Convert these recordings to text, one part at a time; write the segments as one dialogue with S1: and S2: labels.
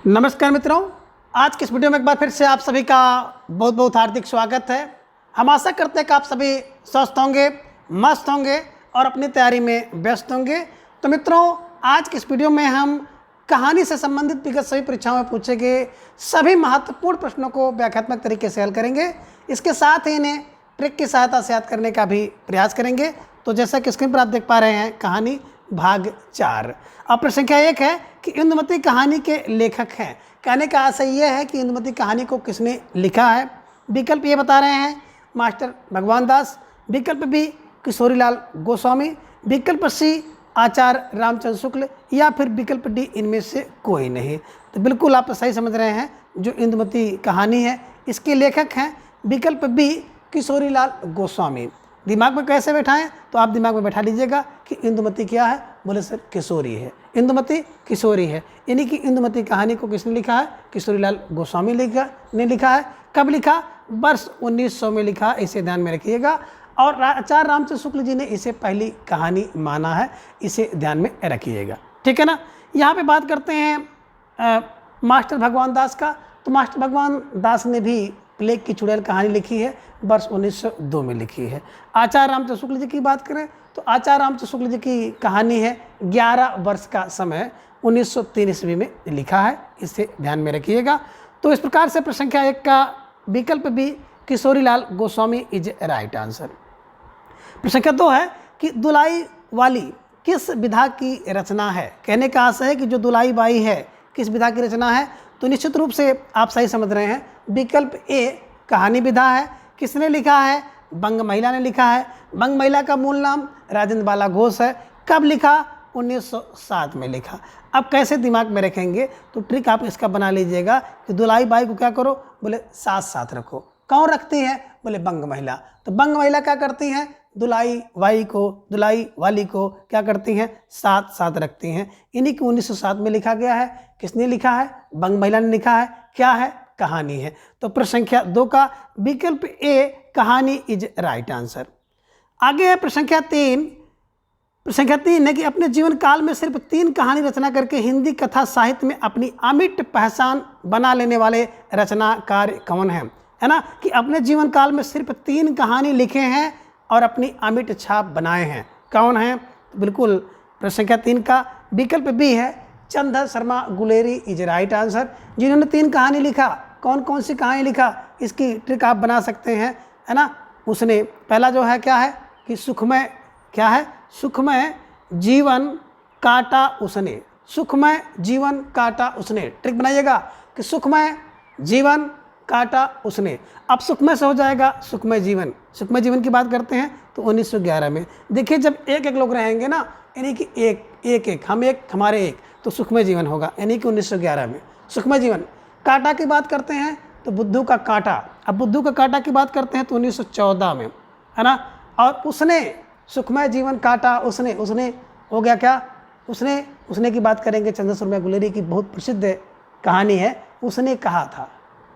S1: नमस्कार मित्रों, आज की इस वीडियो में एक बार फिर से आप सभी का बहुत बहुत हार्दिक स्वागत है। हम आशा करते हैं कि आप सभी स्वस्थ होंगे, मस्त होंगे और अपनी तैयारी में व्यस्त होंगे। तो मित्रों, आज की इस वीडियो में हम कहानी से संबंधित विगत सभी परीक्षाओं में पूछे गए सभी महत्वपूर्ण प्रश्नों को व्याख्यात्मक तरीके से हल करेंगे। इसके साथ ही इन्हें ट्रिक की सहायता से याद करने का भी प्रयास करेंगे। तो जैसा कि स्क्रीन पर आप देख पा रहे हैं, कहानी भाग 4। अब प्रश्न संख्या 1 है कि इंदुमती कहानी के लेखक हैं। कहने का आशय यह है कि इंदुमती कहानी को किसने लिखा है। विकल्प ये बता रहे हैं मास्टर भगवान दास, विकल्प बी किशोरीलाल गोस्वामी, विकल्प सी आचार्य रामचंद्र शुक्ल या फिर विकल्प डी इनमें से कोई नहीं। तो बिल्कुल आप सही समझ रहे हैं, जो इंदुमती कहानी है इसके लेखक हैं विकल्प बी किशोरीलाल गोस्वामी। दिमाग में कैसे बैठाएं, तो आप दिमाग में बैठा लीजिएगा कि इंदुमती क्या है। बोले सर किशोरी है, इंदुमती किशोरी है। यानी कि इंदुमती कहानी को किसने लिखा है? किशोरीलाल गोस्वामी ने लिखा है। कब लिखा? वर्ष 1900 में लिखा, इसे ध्यान में रखिएगा। और आचार्य रामचंद्र शुक्ल जी ने इसे पहली कहानी माना है, इसे ध्यान में रखिएगा। ठीक है ना। यहाँ पे बात करते हैं मास्टर भगवान दास का। तो मास्टर भगवान दास ने भी प्लेग की चुड़ैल कहानी लिखी है, वर्ष 1902 में लिखी है। आचार्य रामचंद्र शुक्ल जी की बात करें तो आचार्य रामचंद्र शुक्ल जी की कहानी है 11 वर्ष का समय, 1903 ईस्वी में लिखा है, इसे ध्यान में रखिएगा। तो इस प्रकार से प्रश्न संख्या 1 का विकल्प B Kishorilal Goswami is right answer. प्रश्न संख्या 2 है कि दुलाई वाली किस विधा की रचना है। कहने का आशय है कि जो दुलाई बाई है किस विधा की रचना है। तो निश्चित रूप से आप सही समझ रहे हैं, विकल्प ए कहानी विधा है। किसने लिखा है? बंग महिला ने लिखा है। बंग महिला का मूल नाम राजेंद्र बाला घोष है। कब लिखा? 1907 में लिखा। अब कैसे दिमाग में रखेंगे, तो ट्रिक आप इसका बना लीजिएगा कि दुलाई बाई को क्या करो, बोले साथ साथ रखो। कौन रखती है? बोले बंग महिला। तो बंग महिला क्या करती हैं? दुलाई वाली को क्या करती हैं? साथ साथ रखती हैं। इन्हीं को 1907 में लिखा गया है। किसने लिखा है? बंग महिला ने लिखा है। क्या है? कहानी है। तो प्रश्न संख्या 2 का विकल्प ए कहानी इज राइट आंसर। आगे है प्रश्न संख्या 3। प्रश्न संख्या 3 है कि अपने जीवन काल में सिर्फ 3 कहानी रचना करके हिंदी कथा साहित्य में अपनी अमिट पहचान बना लेने वाले रचनाकार कौन है ना। कि अपने जीवन काल में सिर्फ 3 कहानी लिखे हैं और अपनी अमिट छाप बनाए हैं। कौन है? बिल्कुल प्रश्न संख्या 3 का विकल्प बी है Chandra Sharma Guleri is right answer. जिन्होंने 3 कहानी लिखा, कौन कौन सी कहानी लिखा, इसकी ट्रिक आप बना सकते हैं, है ना। उसने पहला जो है क्या है कि सुखमय, क्या है? सुखमय जीवन काटा उसने। सुखमय जीवन काटा उसने। ट्रिक बनाइएगा कि सुखमय जीवन काटा उसने। अब सुखमय से हो जाएगा सुखमय जीवन। सुखमय जीवन की बात करते हैं तो 1911 में। देखिए जब एक एक लोग रहेंगे ना, यानी कि एक हम एक हमारे एक, तो सुखमय जीवन होगा, यानी कि 1911 में सुखमय जीवन। काटा की बात करते हैं तो बुद्धू का काटा। अब बुद्धू का काटा की बात करते हैं तो 1914 में, है ना। और उसने सुखमय जीवन काटा उसने हो गया क्या? उसने की बात करेंगे चंद्र शर्मा गुलेरी की बहुत प्रसिद्ध कहानी है। उसने कहा था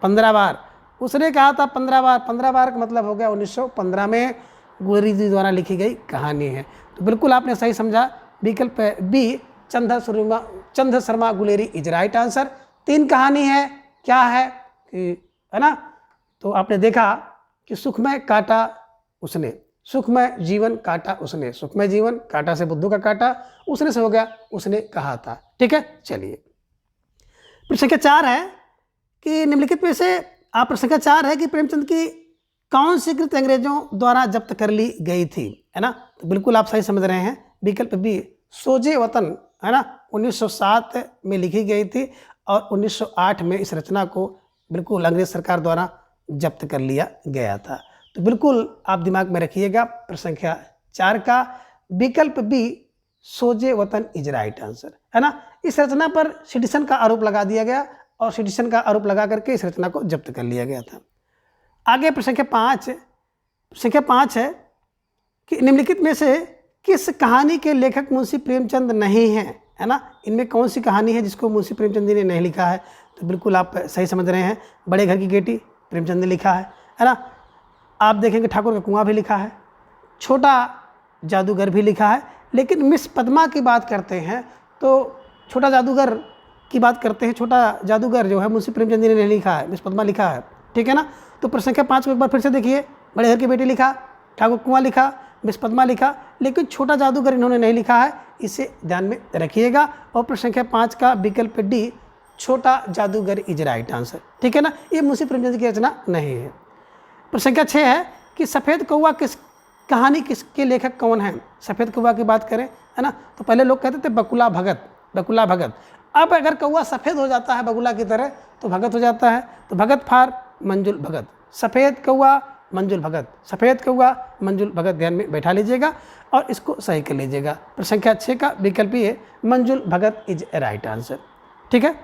S1: 15 बार, उसने कहा था 15 बार। 15 बार का मतलब हो गया 1915 में गुलेरी जी द्वारा लिखी गई कहानी है। तो बिल्कुल आपने सही समझा, विकल्प B Chandra Sharma Guleri is right answer. 3 कहानी है, क्या है कि, है ना। तो आपने देखा कि सुखमय काटा उसने, सुखमय जीवन काटा उसने। सुखमय जीवन, काटा से बुद्धू का काटा, उसने से हो गया उसने कहा था। ठीक है, चलिए प्रश्न संख्या 4 है कि निम्नलिखित में से आप प्रश्न संख्या 4 है कि प्रेमचंद की कौन सी कृति अंग्रेजों द्वारा जब्त कर ली गई थी, है ना। तो बिल्कुल आप सही समझ रहे हैं, विकल्प बी सोजे वतन, है ना, 1907 में लिखी गई थी और 1908 में इस रचना को बिल्कुल अंग्रेज सरकार द्वारा जब्त कर लिया गया था। तो बिल्कुल आप दिमाग में रखिएगा, प्रश्न संख्या 4 का विकल्प बी सोजे वतन इज राइट आंसर, है ना। इस रचना पर सिडिशन का आरोप लगा दिया गया और सिडिशन का आरोप लगा करके इस रचना को जब्त कर लिया गया था। आगे प्रश्न संख्या 5 है कि निम्नलिखित में से किस कहानी के लेखक मुंशी प्रेमचंद नहीं हैं, है ना। इनमें कौन सी कहानी है जिसको मुंशी प्रेमचंद जी ने नहीं लिखा है। तो बिल्कुल आप सही समझ रहे हैं, बड़े घर की बेटी प्रेमचंद ने लिखा है ना। आप देखेंगे ठाकुर का कुआं भी लिखा है, छोटा जादूगर भी लिखा है। लेकिन मिस पद्मा की बात करते हैं तो छोटा जादूगर की बात करते हैं। छोटा जादूगर जो है मुंशी प्रेमचंद जी ने नहीं लिखा है, मिस पद्मा लिखा है, ठीक है ना। तो प्रश्न संख्या 5 को एक बार फिर से देखिए। बड़े घर की बेटी लिखा, ठाकुर कुंवर लिखा, मिस पद्मा लिखा, लेकिन छोटा जादूगर इन्होंने नहीं लिखा है, इसे ध्यान में रखिएगा। और प्रश्न संख्या 5 का विकल्प डी छोटा जादूगर इज राइट आंसर, ठीक है ना। ये मुंशी प्रेमचंद की रचना नहीं है। प्रश्न संख्या 6 है कि सफ़ेद कौवा कहानी किसके लेखक कौन है। सफ़ेद कौवा की बात करें, है ना, तो पहले लोग कहते थे बकुला भगत, बकुला भगत। अब अगर कौवा सफ़ेद हो जाता है बकुला की तरह तो भगत हो जाता है, तो भगत फार मंजुल भगत। सफ़ेद कौवा मंजुल भगत, सफ़ेद कौवा मंजुल भगत, ध्यान में बैठा लीजिएगा और इसको सही कर लीजिएगा। प्रश्न संख्या 6 का विकल्प ये मंजुल भगत इज राइट आंसर, ठीक है।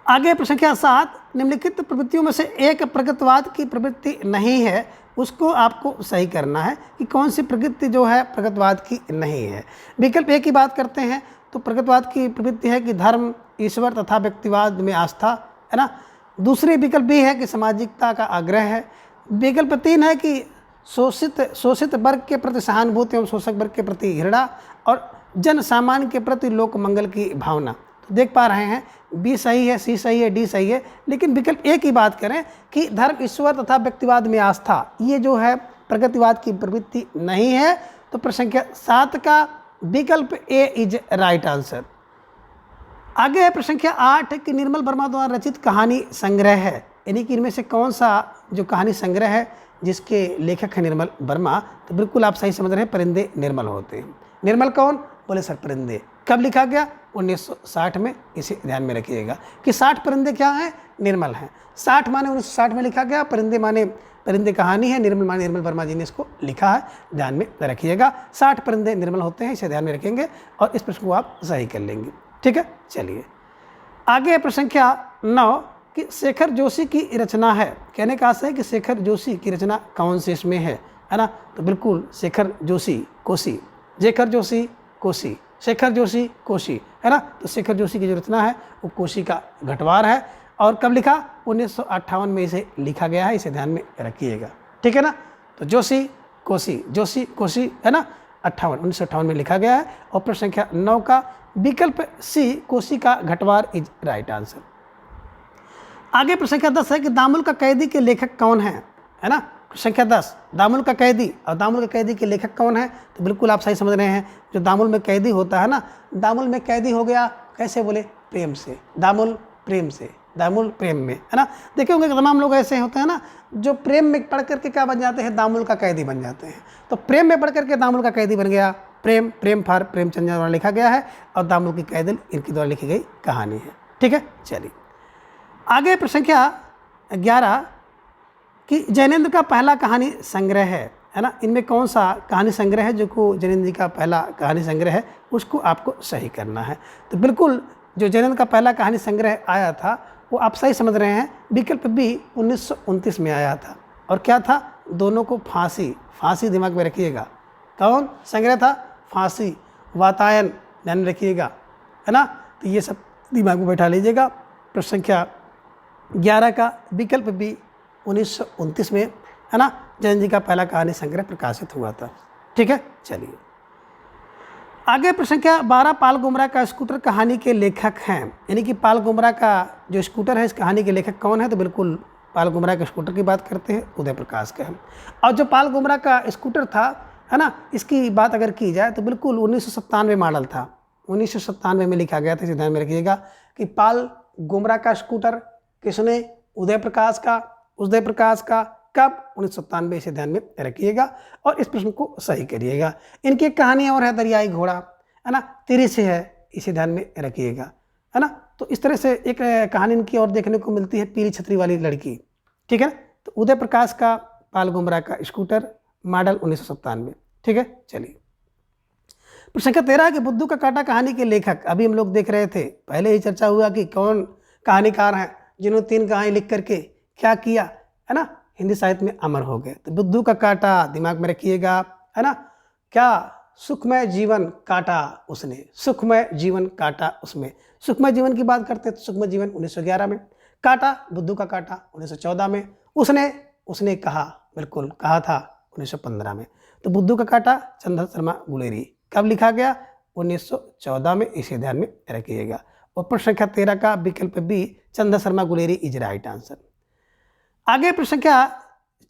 S1: आगे प्रश्न संख्या 7, निम्नलिखित प्रवृत्तियों में से एक प्रगतिवाद की प्रवृत्ति नहीं है, उसको आपको सही करना है कि कौन सी प्रवृत्ति जो है प्रगतिवाद की नहीं है। विकल्प ए की बात करते हैं तो प्रगतिवाद की प्रवृत्ति है कि धर्म, ईश्वर तथा व्यक्तिवाद में आस्था, है ना। दूसरी विकल्प बी है कि सामाजिकता का आग्रह है। विकल्प 3 है कि शोषित वर्ग के प्रति सहानुभूति एवं शोषक वर्ग के प्रति घृणा और जन सामान्य के प्रति लोक मंगल की भावना। तो देख पा रहे हैं बी सही है, सी सही है, डी सही है, लेकिन विकल्प ए की बात करें कि धर्म, ईश्वर तथा व्यक्तिवाद में आस्था, ये जो है प्रगतिवाद की प्रवृत्ति नहीं है। तो प्रश्न संख्या 7 का विकल्प ए इज राइट आंसर। आगे है प्रश्न संख्या 8 कि निर्मल वर्मा द्वारा रचित कहानी संग्रह है, यानी कि इनमें से कौन सा जो कहानी संग्रह है जिसके लेखक है निर्मल वर्मा। तो बिल्कुल आप सही समझ रहे हैं, परिंदे निर्मल होते हैं। निर्मल कौन? बोले सर परिंदे। कब लिखा गया? 1960 में। इसे ध्यान में रखिएगा कि 60 परिंदे क्या हैं? निर्मल हैं। 60 माने 1960 में लिखा गया, परिंदे माने परिंदे कहानी है, निर्मल माने निर्मल वर्मा जी ने इसको लिखा है, ध्यान में रखिएगा। 60 परिंदे निर्मल होते हैं, इसे ध्यान में रखेंगे और इस प्रश्न को आप सही कर लेंगे, ठीक है। चलिए आगे प्रश्न संख्या 9 कि शेखर जोशी की रचना है। कहने का आशय है कि शेखर जोशी की रचना कौन से इसमें है ना। तो बिल्कुल शेखर जोशी कोसी, शेखर जोशी कोसी, शेखर जोशी कोसी, है ना। तो शेखर जोशी की जो रचना है वो कोसी का घटवार है। और कब लिखा? 1958 में इसे लिखा गया है, इसे ध्यान में रखिएगा, ठीक है ना। तो जोशी कोसी, है ना, 1958 में लिखा गया है। और प्रश्न संख्या 9 का विकल्प सी कोसी का घटवार इज राइट आंसर। आगे प्रश्न संख्या 10 है कि दामुल का कैदी के लेखक कौन है ना। संख्या 10 दामुल का कैदी, और दामुल का कैदी के लेखक कौन है? तो बिल्कुल आप सही समझ रहे हैं, जो दामुल में कैदी होता है ना, दामुल में कैदी हो गया कैसे? बोले प्रेम से, दामुल प्रेम से, दामुल प्रेम में, है ना। देखे होंगे तमाम लोग ऐसे होते हैं ना जो प्रेम में पढ़ करके क्या बन जाते हैं? दामुल का कैदी बन जाते हैं। तो प्रेम में पढ़ करके दामुल का कैदी बन गया। प्रेम फार प्रेमचंद द्वारा लिखा गया है और दामुल की कैदी इनकी द्वारा लिखी गई कहानी है, ठीक है। चलिए आगे प्रश्न संख्या 11 कि जैनेन्द्र का पहला कहानी संग्रह है ना। इनमें कौन सा कहानी संग्रह है जो को जैनेन्द्र जी का पहला कहानी संग्रह है, उसको आपको सही करना है। तो बिल्कुल जो जैनेन्द्र का पहला कहानी संग्रह आया था वो आप सही समझ रहे हैं, विकल्प बी 1929 में आया था। और क्या था? दोनों को फांसी दिमाग में रखिएगा। कौन संग्रह था? फांसी, वातायन, ध्यान में रखिएगा, है ना। तो ये सब दिमाग में बैठा लीजिएगा। प्रश्न संख्या 11 का विकल्प बी 1929 में, है ना, जैन जी का पहला कहानी संग्रह प्रकाशित हुआ था, ठीक है। चलिए आगे प्रश्न संख्या 12 पाल गुमरा का स्कूटर कहानी के लेखक हैं, यानी कि पाल गुमरा का जो स्कूटर है इस कहानी के लेखक कौन है? तो बिल्कुल पाल गुमरा के स्कूटर की बात करते हैं, उदय प्रकाश का है। और जो पाल गुमरा का स्कूटर था, है ना, इसकी बात अगर की जाए तो बिल्कुल 1997 मॉडल था, 1997 में लिखा गया था, इसे ध्यान में रखिएगा कि पाल गुमरा का स्कूटर किसने? उदय प्रकाश का। कब? 1997, इसे ध्यान में रखिएगा और इस प्रश्न को सही करिएगा। इनकी एक कहानी और है दरियाई घोड़ा, है ना, तिरी से है, इसे ध्यान में रखिएगा, है ना। तो इस तरह से एक कहानी इनकी और देखने को मिलती है, पीली छतरी वाली लड़की, ठीक है। तो उदय प्रकाश का पाल गुमरा का स्कूटर, मॉडल 1997, ठीक है। चलिए प्रश्न संख्या 13 कि बुद्धू का कांटा कहानी के लेखक, अभी हम लोग देख रहे थे, पहले ही चर्चा हुआ कि कौन कहानीकार हैं जिन्होंने 3 कहानी लिख करके क्या किया, है ना, हिंदी साहित्य में अमर हो गए। तो बुद्धू का कांटा दिमाग में रखिएगा, है ना। क्या? सुखमय जीवन काटा उसने, सुखमय जीवन काटा उसमें। सुखमय जीवन की बात करते हैं तो सुखमय जीवन 1911 में, काटा बुद्धू का काटा 1914 में, उसने कहा, बिल्कुल कहा था 1915 में। तो बुद्धू का काटा चंद्र शर्मा गुलेरी, कब लिखा गया? 1914 में, इसे ध्यान में रखिएगा। और प्रश्न संख्या 13 का विकल्प बी चंदा Sharma Guleri is right answer. आगे प्रश्न संख्या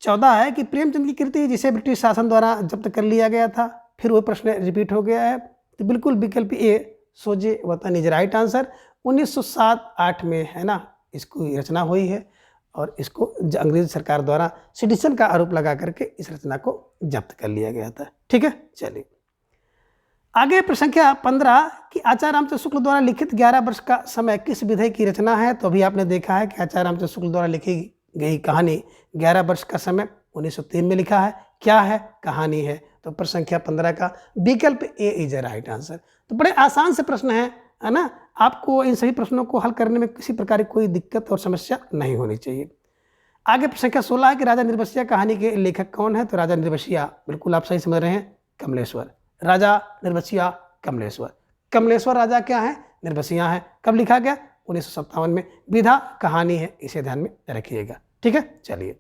S1: 14 है कि प्रेमचंद की कृति जिसे ब्रिटिश शासन द्वारा जब्त कर लिया गया था, फिर वो प्रश्न रिपीट हो गया है, तो बिल्कुल विकल्प ए सोजे वतन इज राइट आंसर। 1907-8 में है ना इसकी रचना हुई है और इसको अंग्रेज सरकार द्वारा सेडिशन का आरोप लगा करके इस रचना को जब्त कर लिया गया था। ठीक है, चलिए आगे प्रश्न संख्या 15 कि आचार्य रामचंद्र शुक्ल द्वारा लिखित 11 वर्ष का समय किस विधेय की रचना है। तो अभी आपने देखा है कि आचार्य रामचंद्र शुक्ल द्वारा लिखी गई कहानी 11 वर्ष का समय 1903 में लिखा है। क्या है कहानी है, तो प्रश्न संख्या 15 का विकल्प ए इज राइट आंसर। तो बड़े आसान से प्रश्न है ना, आपको इन सभी प्रश्नों को हल करने में किसी प्रकार की कोई दिक्कत और समस्या नहीं होनी चाहिए। आगे प्रश्न संख्या 16 है कि राजा निर्वसिया कहानी के लेखक कौन है। तो राजा निर्वसिया बिल्कुल आप सही समझ रहे हैं, कमलेश्वर। राजा निर्वसिया कमलेश्वर। कमलेश्वर राजा क्या है, निर्वसिया है। कब लिखा गया, 1957 में। विधा कहानी है, इसे ध्यान में रखिएगा। ठीक है, चलिए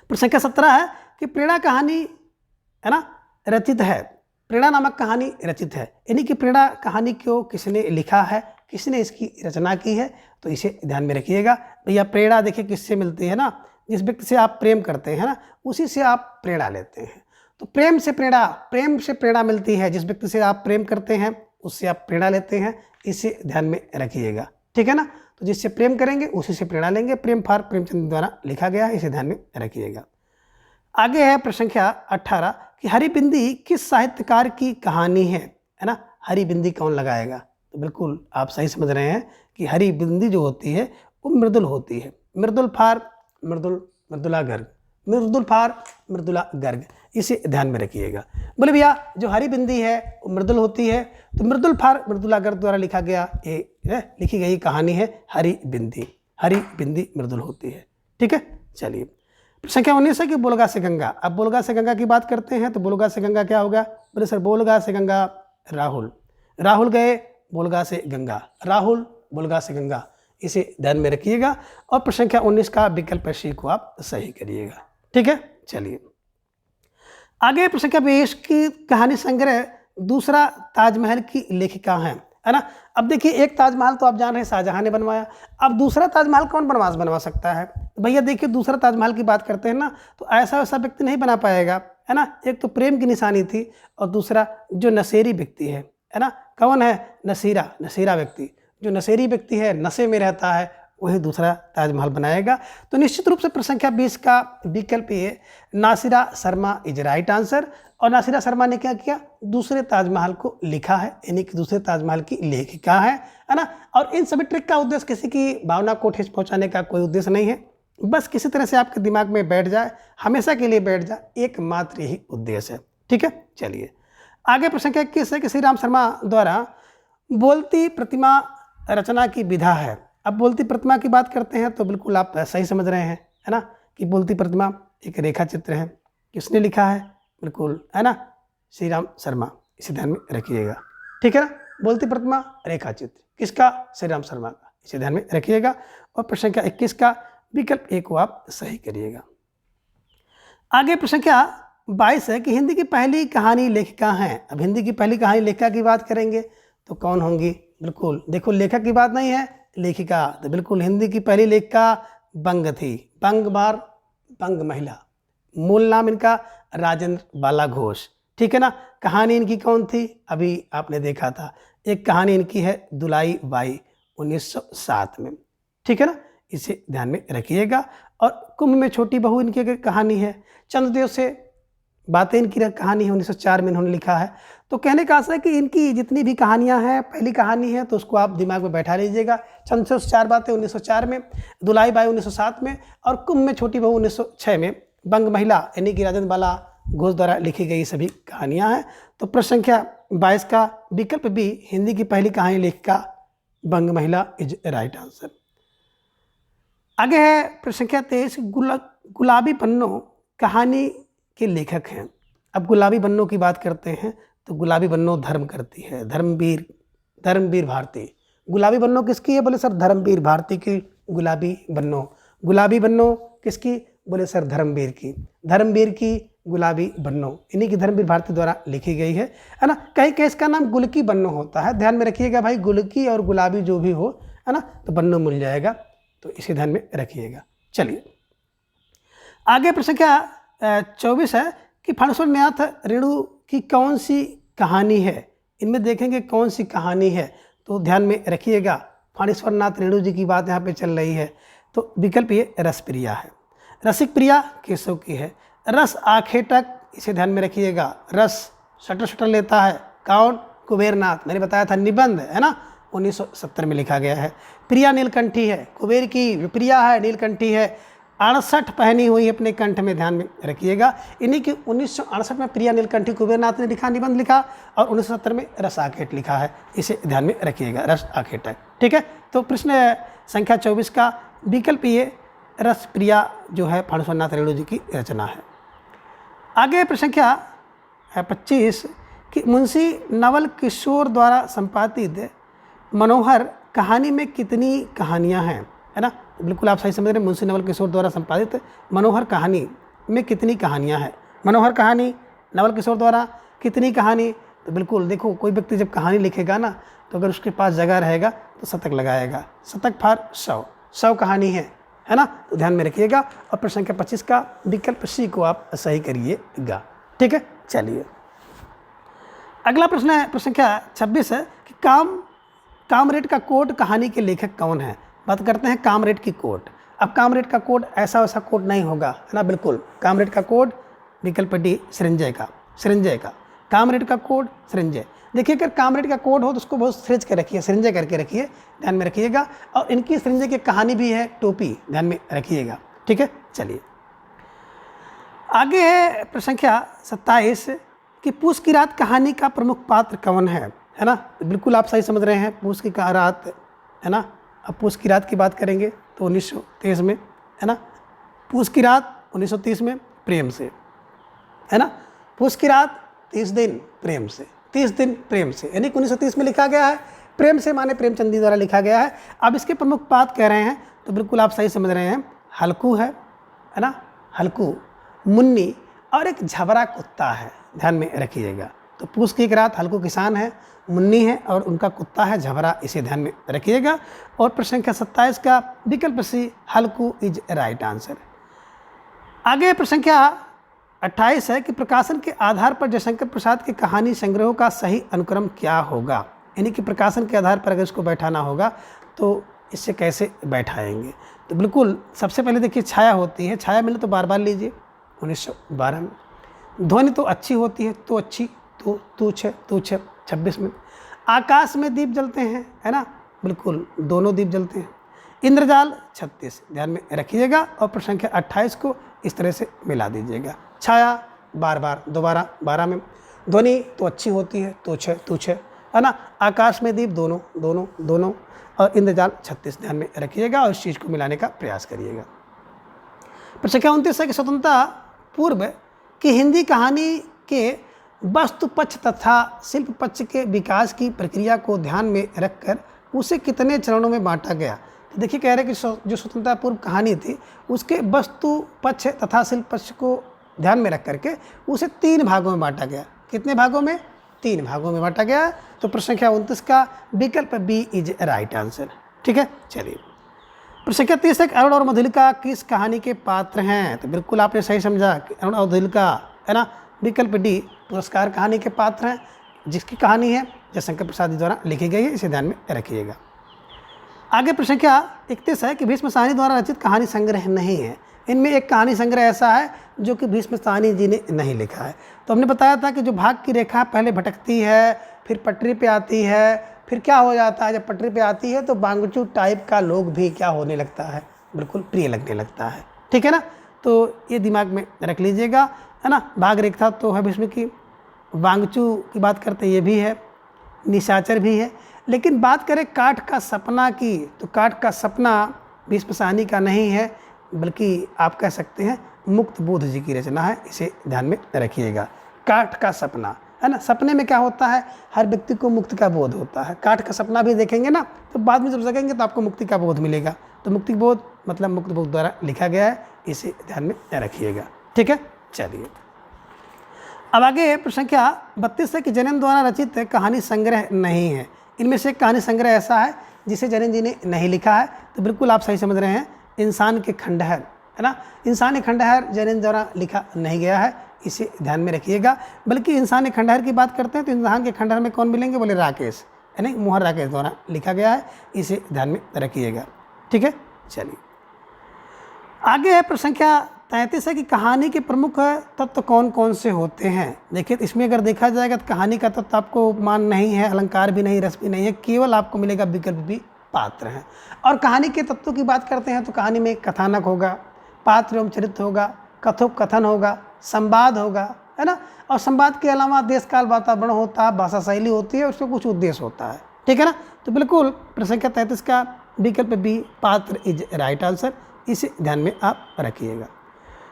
S1: प्रश्न संख्या 17 है कि प्रेरणा कहानी है ना रचित है, प्रेरणा नामक कहानी रचित है, यानी कि प्रेरणा कहानी को किसने लिखा है, किसने इसकी रचना की है, तो इसे ध्यान में रखिएगा। भैया प्रेरणा देखिए किससे मिलती है ना, जिस व्यक्ति से आप प्रेम करते हैं ना उसी से आप प्रेरणा लेते हैं। तो प्रेम से प्रेरणा मिलती है, जिस व्यक्ति से आप प्रेम करते हैं उससे आप प्रेरणा लेते हैं, इसे ध्यान में रखिएगा। ठीक है ना, तो जिससे प्रेम करेंगे उसी से प्रेरणा लेंगे। प्रेम फार प्रेमचंद द्वारा लिखा गया है, इसे ध्यान में रखिएगा। आगे है प्रश्न संख्या 18 कि हरी बिंदी किस साहित्यकार की कहानी है ना। हरी बिंदी कौन लगाएगा, तो बिल्कुल आप सही समझ रहे हैं कि हरी बिंदी जो होती है वो मृदुल होती है। मृदुल फार मृदुला गर्ग, मृदुल फार मृदुला गर्ग, इसे ध्यान में रखिएगा। बोले भैया जो हरी बिंदी है वो मृदुल होती है, तो मृदुल फार मृदुला गर्ग द्वारा लिखा गया ये लिखी गई कहानी है हरी बिंदी। हरी बिंदी मृदुल होती है। ठीक है, चलिए संख्या 19 है कि बोलगा से गंगा। अब बोलगा से गंगा की बात करते हैं, तो बोलगा से गंगा क्या होगा। बोले सर बोलगा से गंगा राहुल, राहुल गए बोलगा से गंगा, राहुल बोलगा से गंगा, इसे ध्यान में रखिएगा। और प्रश्न संख्या 19 का विकल्प सी को आप सही करिएगा। ठीक है, चलिए आगे प्रश्न संख्या 20 की कहानी संग्रह दूसरा ताजमहल की लेखिका है ना। अब देखिए एक ताजमहल तो आप जान रहे हैं शाहजहां ने बनवाया, अब दूसरा ताजमहल कौन बनवा सकता है। तो भैया देखिए दूसरा ताजमहल की बात करते हैं ना, तो ऐसा वैसा व्यक्ति नहीं बना पाएगा है ना। एक तो प्रेम की निशानी थी और दूसरा जो नशेरी व्यक्ति है ना, कौन है, नशेरा व्यक्ति। जो नशेरी व्यक्ति है, नशे में रहता है, वही दूसरा ताजमहल बनाएगा। तो निश्चित रूप से प्रश्न संख्या 20 का विकल्प ये Nasira Sharma is right answer. और नासिरा शर्मा ने क्या किया, दूसरे ताजमहल को लिखा है, यानी कि दूसरे ताजमहल की लेखिका है ना। और इन सभी ट्रिक का उद्देश्य किसी की भावना को ठेस पहुंचाने का कोई उद्देश्य नहीं है, बस किसी तरह से आपके दिमाग में बैठ जाए, हमेशा के लिए बैठ जाए, एकमात्र यही उद्देश्य है। ठीक है, चलिए आगे प्रश्न संख्या 21 है कि श्री राम शर्मा द्वारा बोलती प्रतिमा रचना की विधा है। अब बोलती प्रतिमा की बात करते हैं तो बिल्कुल आप सही समझ रहे हैं है ना, कि बोलती प्रतिमा एक रेखा चित्र है। किसने लिखा है, बिल्कुल है ना श्री राम शर्मा, इसे ध्यान में रखिएगा। ठीक है ना, बोलती प्रतिमा रेखा चित्र किसका, श्री राम शर्मा का, इसे ध्यान में रखिएगा। और प्रश्न संख्या 21 का विकल्प ए को आप सही करिएगा। आगे प्रश्न संख्या 22 है कि हिंदी की पहली कहानी लेखिका हैं। अब हिंदी की पहली कहानी लेखिका की बात करेंगे तो कौन होंगी, बिल्कुल देखो लेखक की बात नहीं है, लेखिका। तो बिल्कुल हिंदी की पहली लेखिका बंग थी, बंग महिला। मूल नाम इनका राजेंद्र बाला घोष। ठीक है ना, कहानी इनकी कौन थी, अभी आपने देखा था, एक कहानी इनकी है दुलाई बाई 1907 में। ठीक है ना, इसे ध्यान में रखिएगा। और कुंभ में छोटी बहू इनकी कहानी है। चंद्रदेव से बातें इनकी कहानी है, 1904 में इन्होंने लिखा है। तो कहने का आशा है कि इनकी जितनी भी कहानियां हैं पहली कहानी है, तो उसको आप दिमाग में बैठा लीजिएगा। चंद्रदेव से 4 बातें 1904 में, दुलाई बाई 1907 में, और कुंभ में छोटी बहू 1906 में बंग महिला यानी कि राजेंद्र बाला घोष द्वारा लिखी गई सभी कहानियां हैं। तो प्रश्न संख्या 22 का विकल्प बी हिंदी की पहली कहानी लेखिका बंग महिला इज राइट आंसर। आगे है प्रश्न संख्या 23 गुलाबी पन्नों कहानी के लेखक हैं। अब गुलाबी बन्नों की बात करते हैं तो गुलाबी बन्नों धर्म करती है, धर्मवीर भारती। गुलाबी बन्नों किसकी है, बोले सर धर्मवीर भारती की गुलाबी बन्नों। गुलाबी बन्नों किसकी, बोले सर धर्मवीर की। धर्मवीर की गुलाबी बन्नो, इन्हीं की धर्मवीर भारती द्वारा लिखी गई है ना। कहीं कहीं इसका नाम गुलकी बन्नो होता है, ध्यान में रखिएगा भाई, गुलकी और गुलाबी जो भी हो, है ना, तो बन्नो मिल जाएगा, तो इसे ध्यान में रखिएगा। चलिए आगे प्रश्न क्या 24 है कि फणेश्वर नाथ रेणु की कौन सी कहानी है। इनमें देखेंगे कौन सी कहानी है, तो ध्यान में रखिएगा। फणेश्वर नाथ रेणु जी की बात यहाँ पे चल रही है, तो विकल्प ये रस प्रिया है। रसिक प्रिया केशव की है। रस आखेटक, इसे ध्यान में रखिएगा। रस शटर शटर लेता है कौन, कुबेरनाथ, मैंने बताया था निबंध है ना, 1970 में लिखा गया है। प्रिया नीलकंठी है, कुबेर की प्रिया है, नीलकंठी है। 68 पहनी हुई अपने कंठ में, ध्यान में रखिएगा। इन्हीं की 1968 में प्रिया नीलकंठी कुबेरनाथ ने लिखा, निबंध लिखा, और 1970 में रस आखेट लिखा है, इसे ध्यान में रखिएगा, रस आखेटक। ठीक है, तो प्रश्न संख्या 24 का विकल्प ये रस प्रिया जो है फणेश्वर नाथ रेणु जी की रचना है। आगे प्रश्न संख्या 25 कि मुंशी नवल किशोर द्वारा संपादित मनोहर कहानी में कितनी कहानियां हैं, है ना। बिल्कुल आप सही समझ रहे हैं, मुंशी नवल किशोर द्वारा संपादित मनोहर कहानी में कितनी कहानियां हैं। मनोहर कहानी नवल किशोर द्वारा कितनी कहानी, तो बिल्कुल देखो, कोई व्यक्ति जब कहानी लिखेगा ना, तो अगर उसके पास जगह रहेगा तो शतक लगाएगा। शतक फार 100 कहानी है ना, तो ध्यान में रखिएगा। और प्रश्न संख्या 25 का विकल्प सी को आप सही करिएगा। ठीक है, चलिए अगला प्रश्न है, प्रश्न संख्या 26 है कि कामरेड का कोट कहानी के लेखक कौन है। बात करते हैं कामरेड की कोट। अब कामरेड का कोट ऐसा वैसा कोट नहीं होगा, है ना, बिल्कुल। कामरेड का कोट विकल्प डी सृंजय का कामरेड का कोट सृंजय। देखिए अगर कामरेड का कोड हो तो उसको बहुत सृज के रखिए, सृंजय करके रखिए, ध्यान में रखिएगा। और इनकी सृंजय की कहानी भी है टोपी, ध्यान में रखिएगा। ठीक है, चलिए आगे है प्रश्न संख्या 27 कि पूस की रात कहानी का प्रमुख पात्र कौन है ना। बिल्कुल आप सही समझ रहे हैं, पूस की रात, है ना। अब पूस की रात की बात करेंगे तो 1923 में, है ना। पूस की रात 1930 में प्रेम से, है ना। पूस की रात 30 दिन प्रेम से, 30 दिन प्रेम से, यानी 1930 में लिखा गया है। प्रेम से माने प्रेमचंद जी द्वारा लिखा गया है। अब इसके प्रमुख पात्र कह रहे हैं तो बिल्कुल आप सही समझ रहे हैं। हल्कू है ना, हल्कू, मुन्नी और एक झबरा कुत्ता है, ध्यान में रखिएगा। तो पूस की एक रात हल्कू किसान है, मुन्नी है और उनका कुत्ता है झबरा, इसे ध्यान में रखिएगा। और प्रश्न संख्या 27 का विकल्प सी हल्कू इज राइट आंसर। आगे प्रश्न संख्या 28 है कि प्रकाशन के आधार पर जयशंकर प्रसाद के कहानी संग्रहों का सही अनुक्रम क्या होगा। यानी कि प्रकाशन के आधार पर अगर इसको बैठाना होगा तो इससे कैसे बैठाएंगे। तो बिल्कुल सबसे पहले देखिए छाया होती है, छाया मिले तो बार बार लीजिए 1912 में। ध्वनि तो अच्छी होती है, तो अच्छी, तो तुच्छ 26 में। आकाश में दीप जलते हैं, है ना, बिल्कुल दोनों दीप जलते हैं। इंद्रजाल 36, ध्यान में रखिएगा। और प्रश्न संख्या 28 को इस तरह से मिला दीजिएगा। छाया बार बार दोबारा 12 में। ध्वनि तो अच्छी होती है, तुच्छ, है ना। आकाश में दीप दोनों और इंद्रजाल 36, ध्यान में रखिएगा और इस चीज़ को मिलाने का प्रयास करिएगा। प्रश्न संख्या 29 है कि स्वतंत्रता पूर्व की हिंदी कहानी के वस्तु पक्ष तथा शिल्प पक्ष के विकास की प्रक्रिया को ध्यान में रखकर उसे कितने चरणों में बांटा गया। तो देखिए कह रहे हैं कि जो स्वतंत्रता पूर्व कहानी थी उसके वस्तु पक्ष तथा शिल्प पक्ष को ध्यान में रख करके उसे 3 भागों में बांटा गया। कितने भागों में? 3 भागों में बांटा गया। तो प्रश्न संख्या 29 का विकल्प बी इज राइट आंसर। ठीक है, चलिए प्रश्न संख्या 30 है अरुण और मधुलिका किस कहानी के पात्र हैं। तो बिल्कुल आपने सही समझा कि अरुण और मधुलिका, है ना। विकल्प डी पुरस्कार कहानी के पात्र हैं, जिसकी कहानी है जयशंकर प्रसाद जी द्वारा लिखी गई है, इसे ध्यान में रखिएगा। आगे प्रश्न संख्या 31 है कि भीष्म साहनी द्वारा रचित कहानी संग्रह नहीं है। इनमें एक कहानी संग्रह ऐसा है जो कि भीष्म साहनी जी ने नहीं लिखा है। तो हमने बताया था कि जो भाग की रेखा पहले भटकती है, फिर पटरी पे आती है, फिर क्या हो जाता है, जब पटरी पे आती है तो बांगचू टाइप का लोग भी क्या होने लगता है, बिल्कुल प्रिय लगने लगता है। ठीक है ना, तो ये दिमाग में रख लीजिएगा, है ना। भाग रेखा तो है भीष्म की, वांगचू की बात करते ये भी है, निशाचर भी है। लेकिन बात करें काठ का सपना की, तो काठ का सपना भीष्म साहनी का नहीं है, बल्कि आप कह सकते हैं मुक्त बोध जी की रचना है, इसे ध्यान में रखिएगा। काठ का सपना, है ना। सपने में क्या होता है, हर व्यक्ति को मुक्ति का बोध होता है। काठ का सपना भी देखेंगे ना, तो बाद में जब सकेंगे तो आपको मुक्ति का बोध मिलेगा। तो मुक्ति बोध मतलब मुक्त बोध द्वारा लिखा गया है, इसे ध्यान में रखिएगा। ठीक है, चलिए अब आगे प्रश्न संख्या 32 है कि जैन द्वारा रचित कहानी संग्रह नहीं है। इनमें से कहानी संग्रह ऐसा है जिसे जैन जी ने नहीं लिखा है, तो बिल्कुल आप सही समझ रहे हैं। इंसान के खंडहर, है ना, इंसानी खंडहर जैन द्वारा लिखा नहीं गया है, इसे ध्यान में रखिएगा। बल्कि इंसानी खंडहर की बात करते हैं तो इंसान के खंडहर में कौन मिलेंगे, बोले राकेश, यानी मोहन राकेश द्वारा लिखा गया है, इसे ध्यान में रखिएगा। ठीक है, चलिए आगे है प्रश्न संख्या 33 है कि कहानी के प्रमुख तत्व कौन कौन से होते हैं। देखिए इसमें अगर देखा जाएगा तो कहानी का तत्व आपको उपमान नहीं है, अलंकार भी नहीं, रस भी नहीं है, केवल आपको मिलेगा विकल्प भी पात्र हैं। और कहानी के तत्वों की बात करते हैं तो कहानी में कथानक होगा, पात्र एवं चरित्र होगा, कथोपकथन होगा, संवाद होगा, है ना, और संवाद के अलावा देश काल वातावरण होता है, भाषा शैली होती है, उसमें कुछ उद्देश्य होता है। ठीक है ना, तो बिल्कुल प्रश्न संख्या 33 का विकल्प बी पात्र इज राइट आंसर, इसे ध्यान में आप रखिएगा।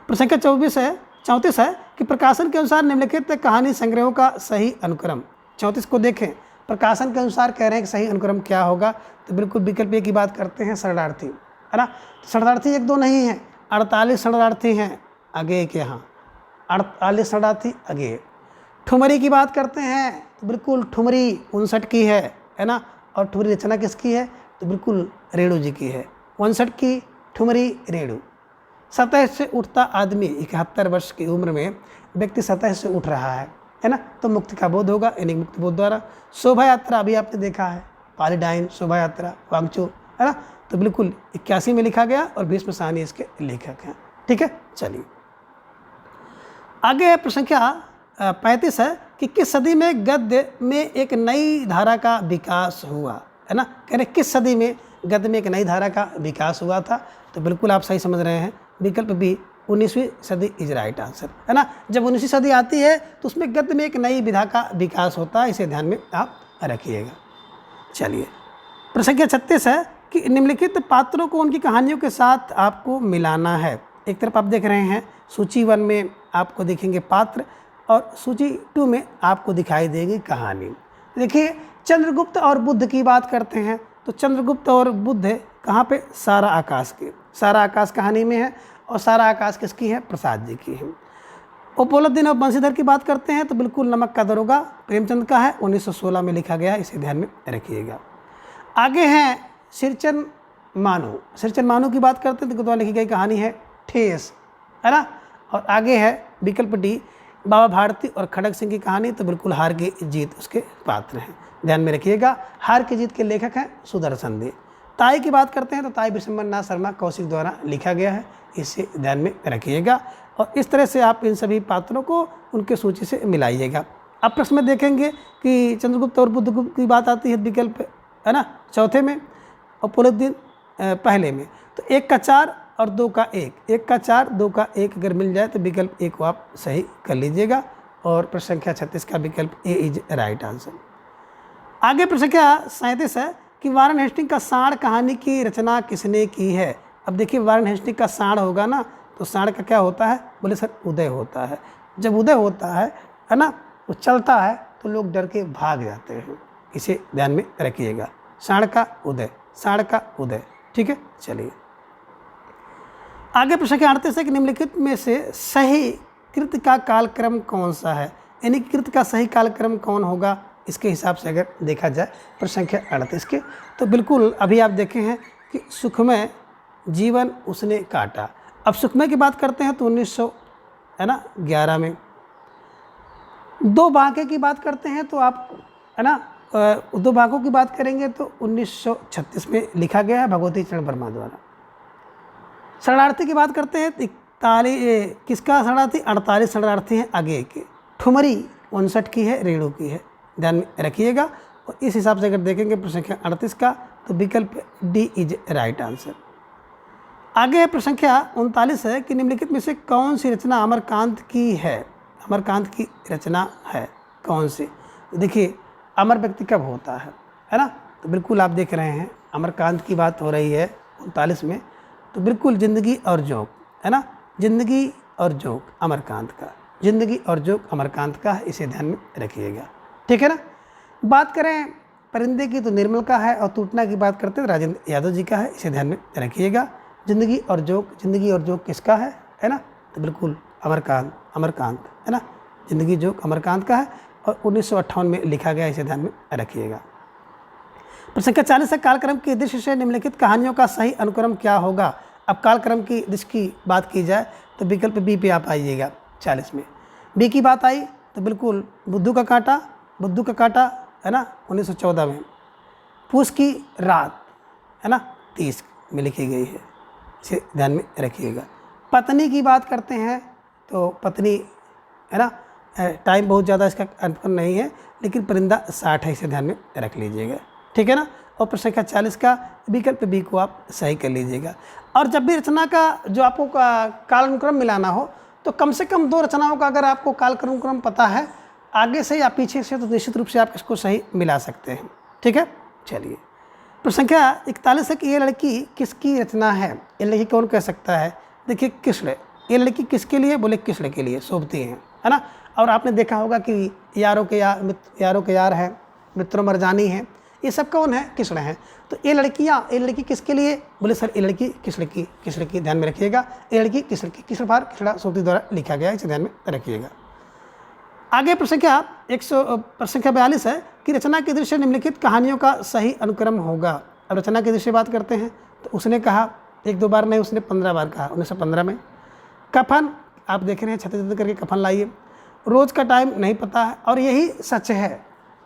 S1: प्रश्न संख्या 34 है कि प्रकाशन के अनुसार निम्नलिखित कहानी संग्रहों का सही अनुक्रम। 34 को देखें, प्रकाशन के अनुसार कह रहे हैं कि सही अनुक्रम क्या होगा, तो बिल्कुल विकल्प ए की बात करते हैं, शरणार्थी, है ना। तो शरणार्थी 1 2 नहीं है, 48 शरणार्थी हैं आगे के, यहाँ 48 शरणार्थी आगे। ठुमरी की बात करते हैं तो बिल्कुल ठुमरी 59 की है ना, और ठुमरी रचना किसकी है, तो बिल्कुल रेणु जी की है, 59 की ठुमरी रेणु। सतह से उठता आदमी, 71 वर्ष की उम्र में व्यक्ति सतह से उठ रहा है ना, तो मुक्ति का बोध होगा, यानी मुक्ति बोध द्वारा। शोभा यात्रा अभी आपने देखा है, पालीडाइन शोभा यात्रा वांगचू, है ना, तो बिल्कुल 81 में लिखा गया और भीष्म साहनी इसके लेखक हैं। ठीक है, चलिए आगे प्रश्न संख्या 35 है कि किस सदी में गद्य में एक नई धारा का विकास हुआ, है ना, कह रहे किस सदी में गद्य में एक नई धारा का विकास हुआ था, तो बिल्कुल आप सही समझ रहे हैं, विकल्प बी 19वीं सदी इज राइट आंसर, है ना। जब 19वीं सदी आती है तो उसमें गद्य में एक नई विधा का विकास होता है, इसे ध्यान में आप रखिएगा। चलिए प्रश्न संख्या 36 है कि निम्नलिखित पात्रों को उनकी कहानियों के साथ आपको मिलाना है। एक तरफ आप देख रहे हैं सूची 1 में आपको दिखेंगे पात्र और सूची 2 में आपको दिखाई देगी कहानी। देखिए चंद्रगुप्त और बुद्ध की बात करते हैं तो चंद्रगुप्त और बुद्ध कहाँ पे, सारा आकाश के, सारा आकाश कहानी में है, और सारा आकाश किसकी है, प्रसाद जी की है। उपलब्धिन और बंशीधर की बात करते हैं तो बिल्कुल नमक का दरोगा प्रेमचंद का है, 1916 में लिखा गया, इसे ध्यान में रखिएगा। आगे हैं सिरचन मानू, सिरचन मानू की बात करते हैं तो द्वारा लिखी गई कहानी है ठेस, है ना। और आगे है विकल्प डी बाबा भारती और खड़ग सिंह की कहानी, तो बिल्कुल हार की जीत उसके पात्र हैं, ध्यान में रखिएगा। हार की जीत के लेखक हैं सुदर्शन दे। ताई की बात करते हैं तो ताई विशंबरनाथ शर्मा कौशिक द्वारा लिखा गया है, इसे ध्यान में रखिएगा। और इस तरह से आप इन सभी पात्रों को उनके सूची से मिलाइएगा। अब प्रश्न में देखेंगे कि चंद्रगुप्त और बुद्धगुप्त की बात आती है विकल्प, है ना, चौथे में, और पुलुद्दीन पहले में, तो 1 का 4 और 2 का 1, 1 का 4 2 का 1 अगर मिल जाए तो विकल्प ए को आप सही कर लीजिएगा। और प्रश्न संख्या 36 का विकल्प ए इज राइट आंसर। आगे प्रश्न संख्या 37 है कि वारेन हेस्टिंग का साण कहानी की रचना किसने की है। अब देखिए वारेन हेस्टिंग का साण होगा ना, तो साण का क्या होता है, बोले सर उदय होता है। जब उदय होता है ना, वो चलता है तो लोग डर के भाग जाते हैं, इसे ध्यान में रखिएगा। साण का उदय, साण का उदय। ठीक है, चलिए आगे प्रश्न संख्या 38 है कि निम्नलिखित में से सही कृत का कालक्रम कौन सा है, यानी कृत का सही कालक्रम कौन होगा, इसके हिसाब से अगर देखा जाए प्रश्न संख्या 38 के, तो बिल्कुल अभी आप देखे हैं कि सुखमय जीवन उसने काटा। अब सुखमय की बात करते हैं तो 1911 में। 2 बांके की बात करते हैं तो आप, है ना, 2 बांकों की बात करेंगे तो 1936 में लिखा गया है भगवती चरण वर्मा द्वारा। शरणार्थी की बात करते हैं 41, किसका शरणार्थी, 48 शरणार्थी हैं आगे के। ठुमरी 59 की है, रेणु की है, ध्यान में रखिएगा। और इस हिसाब से अगर देखेंगे प्रश्न संख्या 38 का, तो विकल्प डी इज राइट आंसर। आगे प्रश्न संख्या 39 है कि निम्नलिखित में से कौन सी रचना अमरकांत की है, अमरकांत की रचना है कौन सी। देखिए अमर व्यक्ति कब होता है ना, तो बिल्कुल आप देख रहे हैं अमरकांत की बात हो रही है 39 में, तो बिल्कुल जिंदगी और जोक, है ना, जिंदगी और जोक अमरकांत का, जिंदगी और जोक अमरकांत का है, इसे ध्यान में रखिएगा। ठीक है ना। बात करें परिंदे की तो निर्मल का है, और टूटना की बात करते हैं राजेंद्र यादव जी का है, इसे ध्यान में रखिएगा। जिंदगी और जोक, जिंदगी और जोक किसका है ना, तो बिल्कुल अमरकांत, अमरकांत, है ना। जिंदगी जोग अमरकांत का है और 1958 में लिखा गया, इसे ध्यान में रखिएगा। प्रश्न संख्या 40 है, कालक्रम की दृष्टि से निम्नलिखित कहानियों का सही अनुक्रम क्या होगा। अब कालक्रम की दृष्टि की बात की जाए तो विकल्प बी पे आप आइएगा। 40 में बी की बात आई तो बिल्कुल बुद्धू का कांटा है ना 1914 में, पूस की रात है ना 30 में लिखी गई है, इसे ध्यान में रखिएगा। पत्नी की बात करते हैं तो पत्नी है ना, टाइम बहुत ज़्यादा इसका अनुक्रम नहीं है, लेकिन परिंदा 60 है, इसे ध्यान में रख लीजिएगा, ठीक है ना। और प्रश्न संख्या 40 का विकल्प बी को आप सही कर लीजिएगा। और जब भी रचना का जो आपको कालानुक्रम मिलाना हो तो कम से कम 2 रचनाओं का अगर आपको कालानुक्रम पता है आगे से या पीछे से, तो निश्चित रूप से आप इसको सही मिला सकते हैं, ठीक है। चलिए प्रश्न संख्या 41 है कि ये लड़की किसकी रचना है। ये लड़की कौन कह सकता है। देखिए कृष्ण, ये लड़की किसके लिए, बोले कृष्ण के लिए शोभती हैं, है ना। और आपने देखा होगा कि यारों के यार हैं, मित्रों मरजानी हैं, ये सब कौन है, कृष्ण हैं। तो ये लड़की किसके लिए, बोले सर ये लड़की कृष्ण की, ध्यान में रखिएगा। ये लड़की कृष्ण की, कृष्णा शोभती द्वारा लिखा गया, इसे ध्यान में रखिएगा। आगे प्रश्न संख्या 42 है कि रचना की दृष्टि से निम्नलिखित कहानियों का सही अनुक्रम होगा। अब रचना की दृष्टि से बात करते हैं तो उसने कहा 1-2 बार नहीं, उसने 15 बार कहा 1915 में। कफन आप देख रहे हैं, छत्तीस करके कफन लाइए। रोज़ का टाइम नहीं पता है और यही सच है।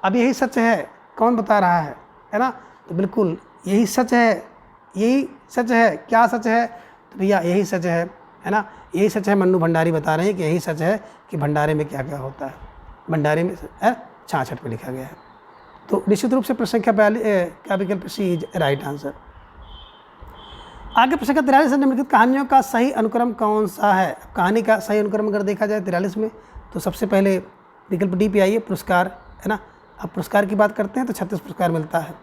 S1: अब यही सच है, कौन बता रहा है ना। तो बिल्कुल यही सच है, क्या सच है, तो भैया यही सच है ना। यही सच है, मन्नू भंडारी बता रहे हैं कि यही सच है कि भंडारे में क्या क्या होता है। भंडारे में 66 में लिखा गया है। तो निश्चित रूप से प्रश्न संख्या 42 का विकल्प सी इज राइट आंसर। आगे प्रश्न संख्या 43 से निम्नलिखित कहानियों का सही अनुक्रम कौन सा है। कहानी का सही अनुक्रम अगर देखा जाए 43 में तो सबसे पहले विकल्प डी पे आइए, पुरस्कार, है ना। अब पुरस्कार की बात करते हैं तो 36 पुरस्कार मिलता है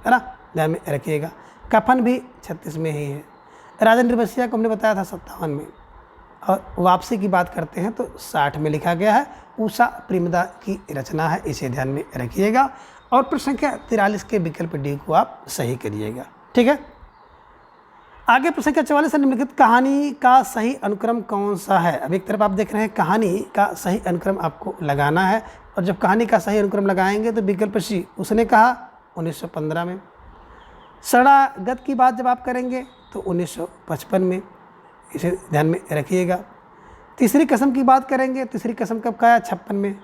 S1: ना, ध्यान में रखिएगा। कफन भी 36 में ही है। राजेंद्र बसिया को हमने बताया था 57 में। और वापसी की बात करते हैं तो 60 में लिखा गया है। उषा प्रेमदा की रचना है, इसे ध्यान में रखिएगा। और प्रश्न संख्या 43 के विकल्प डी को आप सही करिएगा, ठीक है। आगे प्रश्न संख्या 44 से निम्नलिखित कहानी का सही अनुक्रम कौन सा है। अब एक तरफ आप देख रहे हैं कहानी का सही अनुक्रम आपको लगाना है, और जब कहानी का सही अनुक्रम लगाएंगे तो विकल्प सी, उसने कहा 1915 में। शरणागत की बात जब आप करेंगे तो 1955 में, इसे ध्यान में रखिएगा। तीसरी कसम की बात करेंगे, तीसरी कसम कब का है, 56 में,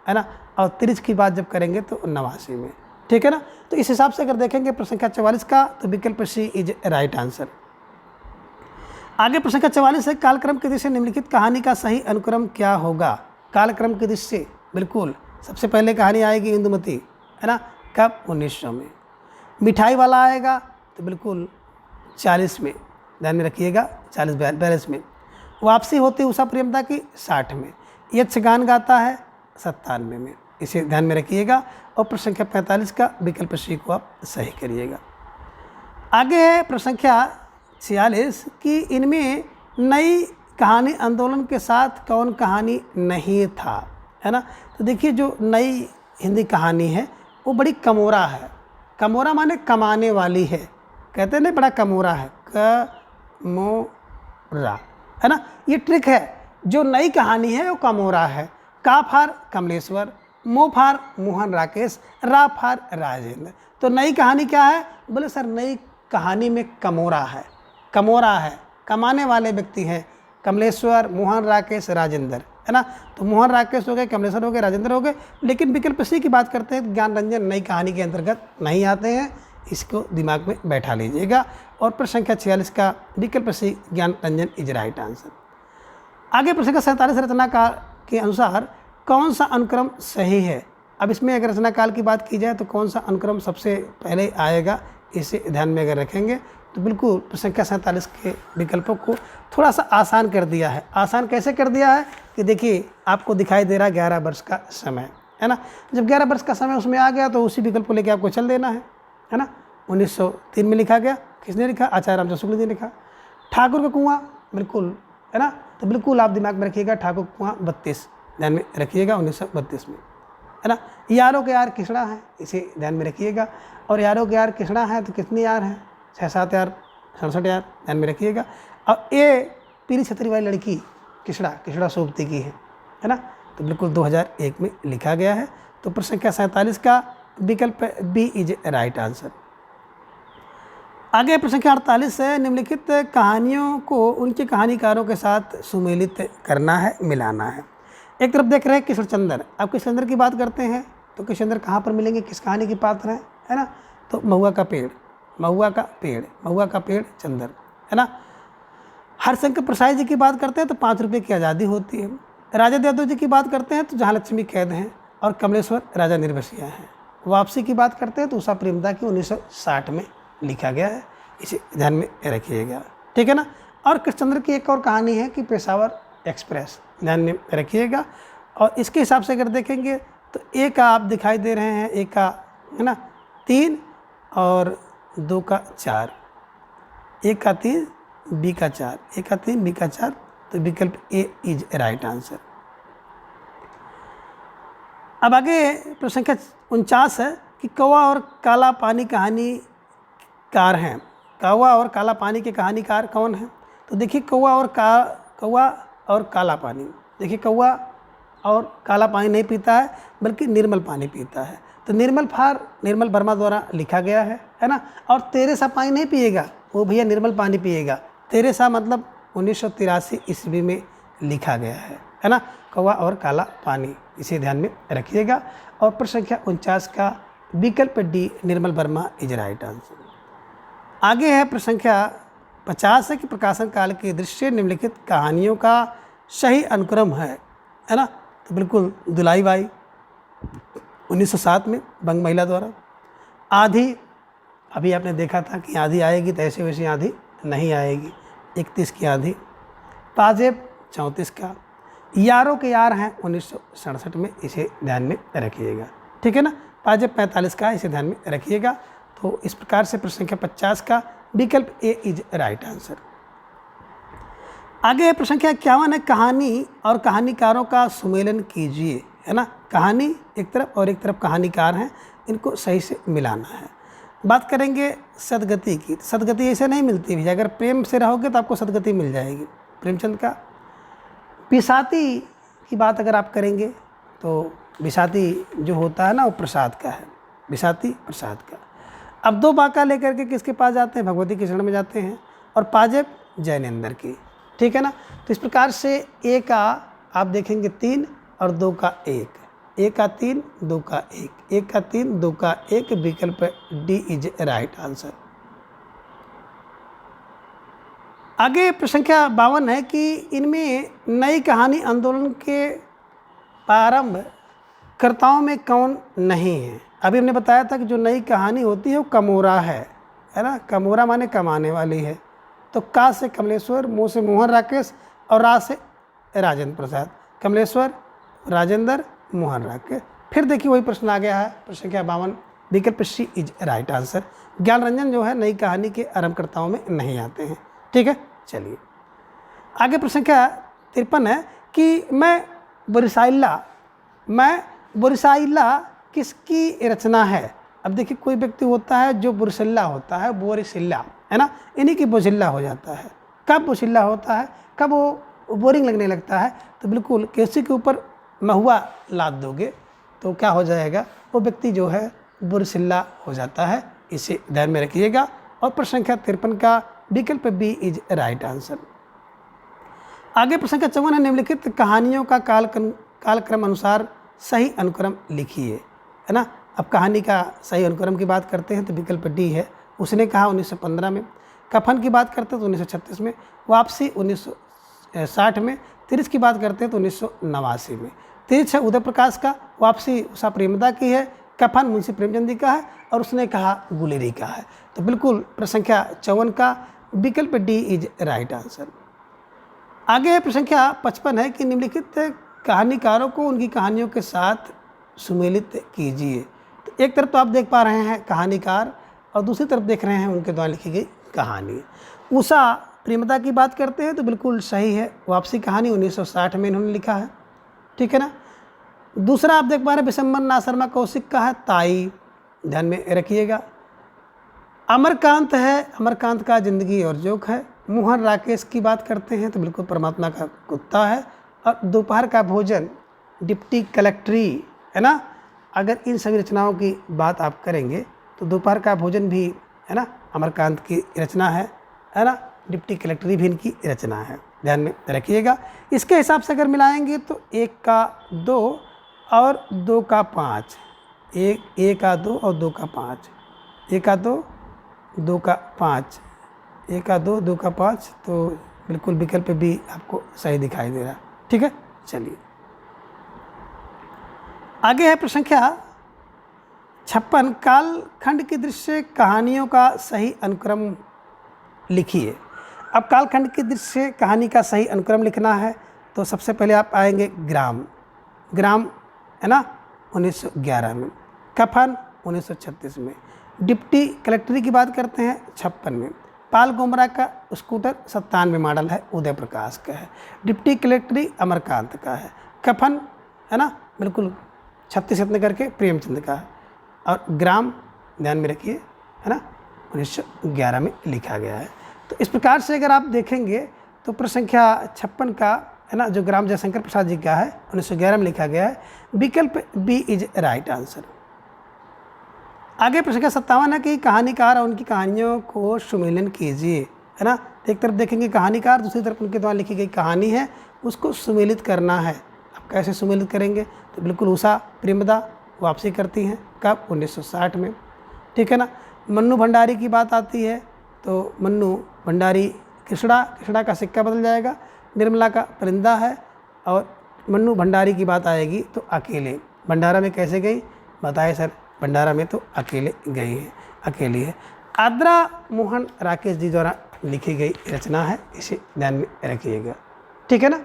S1: है ना। और तिरछ की बात जब करेंगे तो 89 में, ठीक है ना। तो इस हिसाब से अगर देखेंगे प्रश्न संख्या 44 का तो विकल्प सी इज राइट आंसर। आगे प्रश्न संख्या 44 है, कालक्रम की दृष्टि से निम्नलिखित कहानी का सही अनुक्रम क्या होगा। कालक्रम की दृष्टि से बिल्कुल सबसे पहले कहानी आएगी इंदुमती, है ना, कब, 1900 में। मिठाई वाला आएगा तो बिल्कुल 40 में, ध्यान में रखिएगा, 40-42 में। वापसी होती उषा प्रेमदा की 60 में। यक्षगान गाता है 97 में, इसे ध्यान में रखिएगा। और प्रश्न संख्या 45 का विकल्प सी को आप सही करिएगा। आगे है प्रश्न संख्या 46 कि इनमें नई कहानी आंदोलन के साथ कौन कहानी नहीं था, है ना। तो देखिए जो नई हिंदी कहानी है वो बड़ी कमोरा है। कमोरा माने कमाने वाली है, कहते हैं ना बड़ा कमोरा है, कमोरा, है ना। ये ट्रिक है, जो नई कहानी है वो कमोरा है। का फार कमलेश्वर, मो फार मोहन राकेश, रा फार राजेंद्र। तो नई कहानी क्या है, बोले सर नई कहानी में कमोरा है, कमाने वाले व्यक्ति हैं, कमलेश्वर, मोहन राकेश, राजेंद्र, है ना। तो मोहन राकेश हो गए, कमलेश्वर हो गए, राजेंद्र हो गए। लेकिन विकल्प सी की बात करते हैं, ज्ञान रंजन नई कहानी के अंतर्गत नहीं आते हैं, इसको दिमाग में बैठा लीजिएगा। और प्रश्न संख्या 46 का विकल्प सी ज्ञान रंजन इज राइट आंसर। आगे प्रश्न संख्या 47 रचनाकार के अनुसार कौन सा अनुक्रम सही है। अब इसमें अगर रचनाकाल की बात की जाए तो कौन सा अनुक्रम सबसे पहले आएगा, इसे ध्यान में अगर रखेंगे तो बिल्कुल प्रश्न संख्या 47 के विकल्पों को थोड़ा सा आसान कर दिया है। आसान कैसे कर दिया है कि देखिए आपको दिखाई दे रहा है 11 वर्ष का समय, है ना। जब 11 वर्ष का समय उसमें आ गया तो उसी विकल्प को लेकर आपको चल देना है ना। 1903 में लिखा गया, किसने लिखा, आचार्य रामचंद्र शुक्ल जी ने लिखा। ठाकुर का कुआं, बिल्कुल, है ना। तो बिल्कुल आप दिमाग में रखिएगा, ठाकुर कुआं 32, ध्यान में रखिएगा, 1932 में, है ना। यारों के यार किसड़ा है, इसे ध्यान में रखिएगा। और यारों के यार किसड़ा है तो कितनी यार हैं, 6-7 यार, 67 यार, ध्यान में रखिएगा। अब ये पीली छतरी वाली लड़की किसड़ा शोभती की है ना। तो बिल्कुल 2001 में लिखा गया है। तो प्रश्न संख्या 47 का विकल्प बी इज राइट आंसर। आगे प्रश्न संख्या 48 है, निम्नलिखित कहानियों को उनके कहानीकारों के साथ सुमेलित करना है, मिलाना है। एक तरफ देख रहे हैं कृष्णचंद्र। अब कृष्णचंद्र की बात करते हैं तो कृष्णचंद्र कहाँ पर मिलेंगे, किस कहानी के पात्र हैं, है ना। तो महुआ का पेड़, महुआ का पेड़, महुआ का पेड़ चंद्र, है ना। हरिशंकर प्रसाद जी की बात करते हैं तो 5 रुपये की आज़ादी होती है। राजा यादव जी की बात करते हैं तो जहाँ लक्ष्मी कैद हैं और कमलेश्वर राजा निर्वसिया हैं। वापसी की बात करते हैं तो उषा प्रेमदा की 1960 में लिखा गया है, इसे ध्यान में रखिएगा, ठीक है ना। और कृष्णचंद्र की एक और कहानी है कि पेशावर एक्सप्रेस, ध्यान में रखिएगा। और इसके हिसाब से अगर देखेंगे तो ए का आप दिखाई दे रहे हैं, ए का, है ना, 3 और 2 का 4, ए का 3 बी का 4, ए का 3 बी का 4, तो विकल्प ए इज राइट आंसर। अब आगे प्रश्न संख्या 49 है कि कौवा और काला पानी कहानीकार हैं। कौवा और काला पानी के कहानीकार कौन हैं? तो देखिए कौवा और काला पानी, देखिए कौवा और काला पानी नहीं पीता है बल्कि निर्मल पानी पीता है। तो निर्मल वर्मा द्वारा लिखा गया है ना। और तेरे सा पानी नहीं पिएगा, वो भैया निर्मल पानी पिएगा। तेरे सा मतलब 1983 ईस्वी में लिखा गया है ना। कौवा और काला पानी, इसे ध्यान में रखिएगा। और प्रश्न संख्या 49 का विकल्प D Nirmal Verma is right answer. आगे है प्रश्न संख्या 50 है कि प्रकाशन काल के दृश्य निम्नलिखित कहानियों का सही अनुक्रम है ना। तो बिल्कुल दुलाई बाई 1907 में बंग महिला द्वारा। आधी, अभी आपने देखा था कि आधी आएगी तो ऐसे वैसे आधी नहीं आएगी, 31 की आधी। पाजेब 34 का। यारों के यार हैं 1967 में, इसे ध्यान में रखिएगा, ठीक है ना। पाजेब 45 का, इसे ध्यान में रखिएगा। तो इस प्रकार से प्रश्न संख्या 50 का विकल्प ए इज राइट आंसर। आगे प्रश्न संख्या 51 है, कहानी और कहानीकारों का सुमेलन कीजिए, है ना। कहानी एक तरफ और एक तरफ कहानीकार हैं, इनको सही से मिलाना है। बात करेंगे सदगति की। सदगति ऐसे नहीं मिलती भैया, अगर प्रेम से रहोगे तो आपको सदगति मिल जाएगी, प्रेमचंद का। बिसाती की बात अगर आप करेंगे तो बिसाती जो होता है ना वो प्रसाद का है, बिसाती प्रसाद का। अब 2 बाका लेकर के किसके पास जाते हैं, भगवती के शरण में जाते हैं। और पाजेब जैनेंद्र की, ठीक है ना। तो इस प्रकार से ए का आप देखेंगे 3 और 2 का 1, ए का 3 2 का 1, एक का 3 2 का 1, विकल्प डी इज राइट आंसर। आगे प्रश्न संख्या 52 है कि इनमें नई कहानी आंदोलन के प्रारंभ कर्ताओं में कौन नहीं है। अभी हमने बताया था कि जो नई कहानी होती है वो कमोरा है ना। कमोरा माने कमाने वाली है। तो का से कमलेश्वर, मो से मोहन राकेश और रा से राजेंद्र प्रसाद। कमलेश्वर, राजेंद्र, मोहन राकेश। फिर देखिए वही प्रश्न आ गया है, प्रश्न संख्या 52, विकल्प सी इज राइट आंसर। ज्ञान रंजन जो है नई कहानी के आरंभकर्ताओं में नहीं आते हैं, ठीक है। चलिए आगे प्रश्न संख्या 53 है कि मैं बोरिसाइला किसकी रचना है। अब देखिए कोई व्यक्ति होता है जो बोरिसिल्ला होता है, बोरिसिल्ला, है ना, इन्हीं की बोझिल्ला हो जाता है। कब बोझिल्ला होता है, कब वो बोरिंग लगने लगता है, तो बिल्कुल किसी के ऊपर महुआ लाद दोगे तो क्या हो जाएगा, वो व्यक्ति जो है बोरिसिल्ला हो जाता है, इसे ध्यान में रखिएगा। और प्रश्न संख्या 53 का विकल्प बी इज राइट आंसर। आगे प्रश्न संख्या 54 है, निम्नलिखित कहानियों का कालक्रम अनुसार सही अनुक्रम लिखिए, है ना। अब कहानी का सही अनुक्रम की बात करते हैं तो विकल्प डी है। उसने कहा 1915 में। कफन की बात करते हैं तो 1936 में। वापसी 1960 में। तिरछ की बात करते हैं तो 1989 में। तिरछ है उदय प्रकाश का, वापसी उषा प्रेमदा की है, कफन मुंशी प्रेमचंद जी का है और उसने कहा गुलेरी का है। तो बिल्कुल प्रश्न संख्या 54 का विकल्प डी इज राइट आंसर। आगे है प्रश्न संख्या 55 है कि निम्नलिखित कहानीकारों को उनकी कहानियों के साथ सुमेलित कीजिए। तो एक तरफ तो आप देख पा रहे हैं कहानीकार और दूसरी तरफ देख रहे हैं उनके द्वारा लिखी गई कहानी। उषा प्रेमदा की बात करते हैं तो बिल्कुल सही है, वापसी कहानी 1960 में इन्होंने लिखा है, ठीक है ना। दूसरा आप देख पा रहे हैं विशंबर नाथ शर्मा कौशिक का है ताई, ध्यान में रखिएगा। अमरकांत है, अमरकांत का जिंदगी और जोक है। मोहन राकेश की बात करते हैं तो बिल्कुल परमात्मा का कुत्ता है। और दोपहर का भोजन डिप्टी कलेक्ट्री, है ना। अगर इन सभी रचनाओं की बात आप करेंगे तो दोपहर का भोजन भी, है ना, अमरकांत की रचना है ना। डिप्टी कलेक्ट्री भी इनकी रचना है, ध्यान में रखिएगा। इसके हिसाब से अगर मिलाएंगे तो 1 का 2 और 2 का 5, 1 का 2 और 2 का 5, 1 का 2 2 का 5, 1 का 2 2 का 5, तो बिल्कुल विकल्प भी आपको सही दिखाई दे रहा। ठीक है, चलिए आगे है प्रश्न संख्या 56। कालखंड की दृश्य कहानियों का सही अनुक्रम लिखिए। अब कालखंड की दृश्य कहानी का सही अनुक्रम लिखना है तो सबसे पहले आप आएंगे ग्राम, है ना, 1911 में, कफन 1936 में, डिप्टी कलेक्ट्री की बात करते हैं 56 में, पाल गोमरा का स्कूटर 97 मॉडल है, उदय प्रकाश का है, डिप्टी कलेक्ट्री अमरकांत का है, कफन, है ना, बिल्कुल 36 यत्न करके प्रेमचंद का है, और ग्राम ध्यान में रखिए, है ना, 1911 में लिखा गया है। तो इस प्रकार से अगर आप देखेंगे तो प्रश्न संख्या 56 का, है ना, जो ग्राम जयशंकर प्रसाद जी का है 1911 में लिखा गया है, विकल्प बी इज राइट आंसर। आगे प्रश्न संख्या 57 है कि कहानीकार और उनकी कहानियों को सुमेलन कीजिए, है ना। एक तरफ देखेंगे कहानीकार, दूसरी तरफ उनके द्वारा लिखी गई कहानी है, उसको सुमेलित करना है। अब कैसे सुमेलित करेंगे, तो बिल्कुल उषा प्रेमदा वापसी करती हैं, कब, 1960 में, ठीक है ना। मन्नू भंडारी की बात आती है तो मन्नू भंडारी कृष्णा का सिक्का बदल जाएगा, निर्मला का परिंदा है, और मन्नू भंडारी की बात आएगी तो अकेले। भंडारा में कैसे गई, बताए सर, भंडारा में तो अकेले गई है, अकेली है। आद्रा मोहन राकेश जी द्वारा लिखी गई रचना है, इसे ध्यान में रखिएगा, ठीक है ना।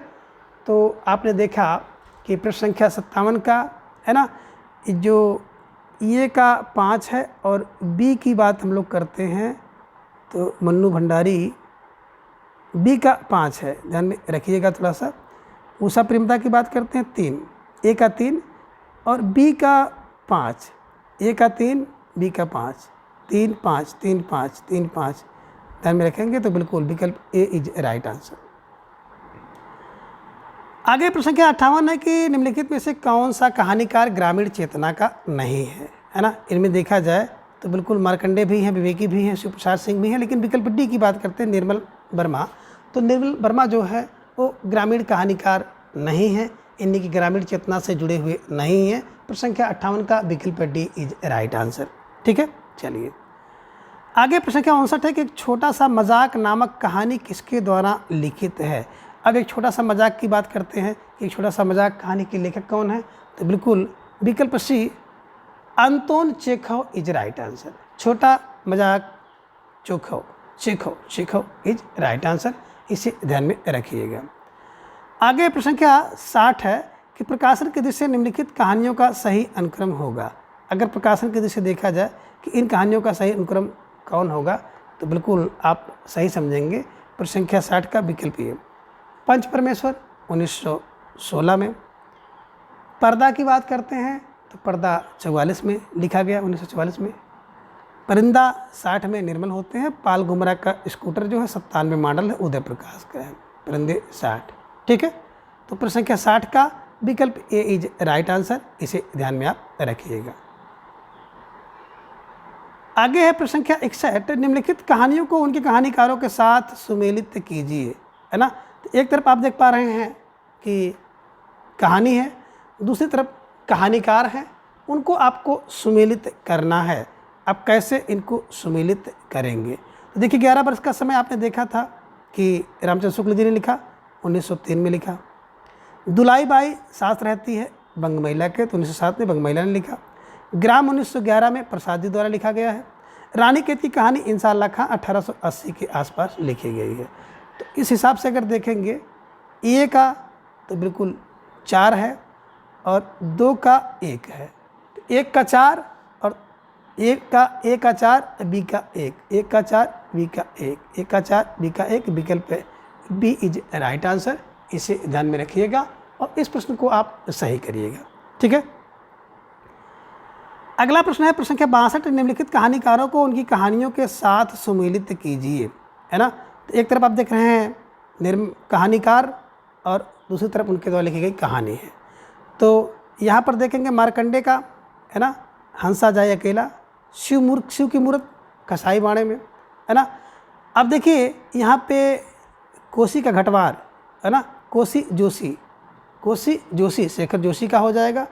S1: तो आपने देखा कि प्रश्न संख्या 57 का, है ना, जो ये का 5 है और बी की बात हम लोग करते हैं तो मन्नू भंडारी, बी का 5 है, ध्यान में रखिएगा थोड़ा सा। उषा प्रेमदा की बात करते हैं 3, ए का 3 और बी का 5, ए का 3 बी का 5, 3 5 3 5 3 5, ध्यान में रखेंगे तो बिल्कुल विकल्प ए इज राइट आंसर। आगे प्रश्न संख्या 58 है कि निम्नलिखित में से कौन सा कहानीकार ग्रामीण चेतना का नहीं है ना। इनमें देखा जाए तो बिल्कुल मार्कंडे भी हैं, विवेकी भी हैं, शिव प्रसाद सिंह भी हैं, लेकिन विकल्प डी की बात करते हैं निर्मल वर्मा। तो निर्मल वर्मा जो है वो ग्रामीण कहानीकार नहीं है, इन्हीं की ग्रामीण चेतना से जुड़े हुए नहीं हैं। प्रश्न संख्या 58 का विकल्प डी इज राइट आंसर, ठीक है। चलिए आगे प्रश्न संख्या 59 है कि एक छोटा सा मजाक नामक कहानी किसके द्वारा लिखित है। अब एक छोटा सा मजाक की बात करते हैं कि एक छोटा सा मजाक कहानी के लेखक कौन है, तो बिल्कुल विकल्प C Anton Chekhov is right answer. छोटा मजाक चेखव इज राइट आंसर, इसे ध्यान में रखिएगा। आगे प्रश्न संख्या 60 है कि प्रकाशन की दृष्टि से निम्नलिखित कहानियों का सही अनुक्रम होगा। अगर प्रकाशन की दृष्टि से देखा जाए कि इन कहानियों का सही अनुक्रम कौन होगा, तो बिल्कुल आप सही समझेंगे। प्रश्न संख्या 60 का विकल्प ये, पंच परमेश्वर 1916 में, पर्दा की बात करते हैं तो पर्दा 44 में लिखा गया, 1944 में, परिंदा 60 में निर्मल होते हैं, पाल गुमरा का स्कूटर जो है 97 मॉडल है, उदय प्रकाश का है, परिंदे 60, ठीक है। तो प्रश्न संख्या 60 का विकल्प ए इज राइट आंसर, इसे ध्यान में आप रखिएगा। आगे है प्रश्न संख्या 61, निम्नलिखित कहानियों को उनके कहानीकारों के साथ सुमेलित कीजिए, है ना। तो एक तरफ आप देख पा रहे हैं कि कहानी है, दूसरी तरफ कहानीकार हैं, उनको आपको सुमेलित करना है। अब कैसे इनको सुमेलित करेंगे, तो देखिए 11 वर्ष का समय आपने देखा था कि रामचंद्र शुक्ल जी ने लिखा, 1903 में लिखा। दुलाई बाई सास रहती है बंग महिला के, तो 1907 में बंग महिला ने लिखा। ग्राम 1911 में प्रसाद जी द्वारा लिखा गया है। रानी केत की कहानी इंशाअल्लाह खां 1880 के आसपास लिखी गई है। तो इस हिसाब से अगर देखेंगे ए का तो बिल्कुल 4 है और 2 का 1 है, तो 1 का 4 और ए का 4 बी का 1, 1 का 4 बी का 1, 1 का 4 बी का 1, विकल्प बी इज राइट आंसर, इसे ध्यान में रखिएगा और इस प्रश्न को आप सही करिएगा, ठीक है। अगला प्रश्न है प्रश्न संख्या 62, निम्नलिखित कहानीकारों को उनकी कहानियों के साथ सुमेलित कीजिए, है ना। तो एक तरफ आप देख रहे हैं कहानीकार और दूसरी तरफ उनके द्वारा लिखी गई कहानी है। तो यहाँ पर देखेंगे मार्कंडे का, है ना, हंसा जाए अकेला, शिव की मूर्त कसाई बाड़े में, है ना। अब देखिए यहाँ पे कोसी का घटवार, है ना, कोसी जोशी शेखर जोशी का हो जाएगा।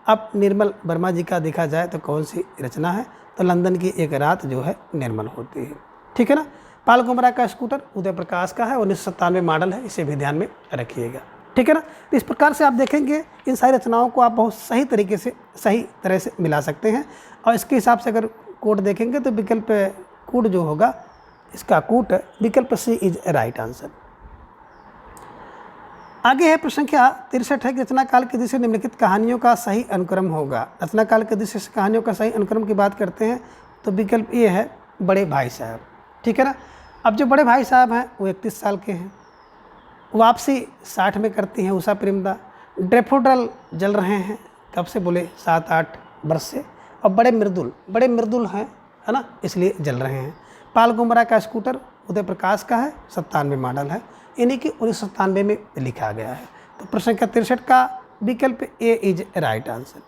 S1: अब निर्मल वर्मा जी का देखा जाए तो कौन सी रचना है, तो लंदन की एक रात जो है निर्मल होती है, ठीक है ना। पाल गुमरा का स्कूटर उदय प्रकाश का है, 1997 मॉडल है, इसे भी ध्यान में रखिएगा, ठीक है ना। तो इस प्रकार से आप देखेंगे इन सारी रचनाओं को आप बहुत सही तरीके से सही तरह से मिला सकते हैं। और इसके हिसाब से अगर कोड देखेंगे तो विकल्प कोड जो होगा इसका कोट विकल्प सी इज राइट आंसर। आगे है प्रश्न संख्या 63 है कि रचना काल की दृष्टि से निम्नलिखित कहानियों का सही अनुक्रम होगा। रचना काल की दृष्टि से कहानियों का सही अनुक्रम की बात करते हैं तो विकल्प ये है बड़े भाई साहब, ठीक है ना। अब जो बड़े भाई साहब हैं वो 31 साल के हैं, वापसी 60 में करती हैं उषा प्रेमदा, ड्रेफोडल जल रहे हैं कब से, बोले 7-8 वर्ष से, और बड़े मृदुल हैं, है ना, इसलिए जल रहे हैं। पाल गुमरा का स्कूटर उदय प्रकाश का है, 97 मॉडल है, यानी कि 1997 में लिखा गया है। तो प्रश्न संख्या 63 का विकल्प ए इज राइट आंसर।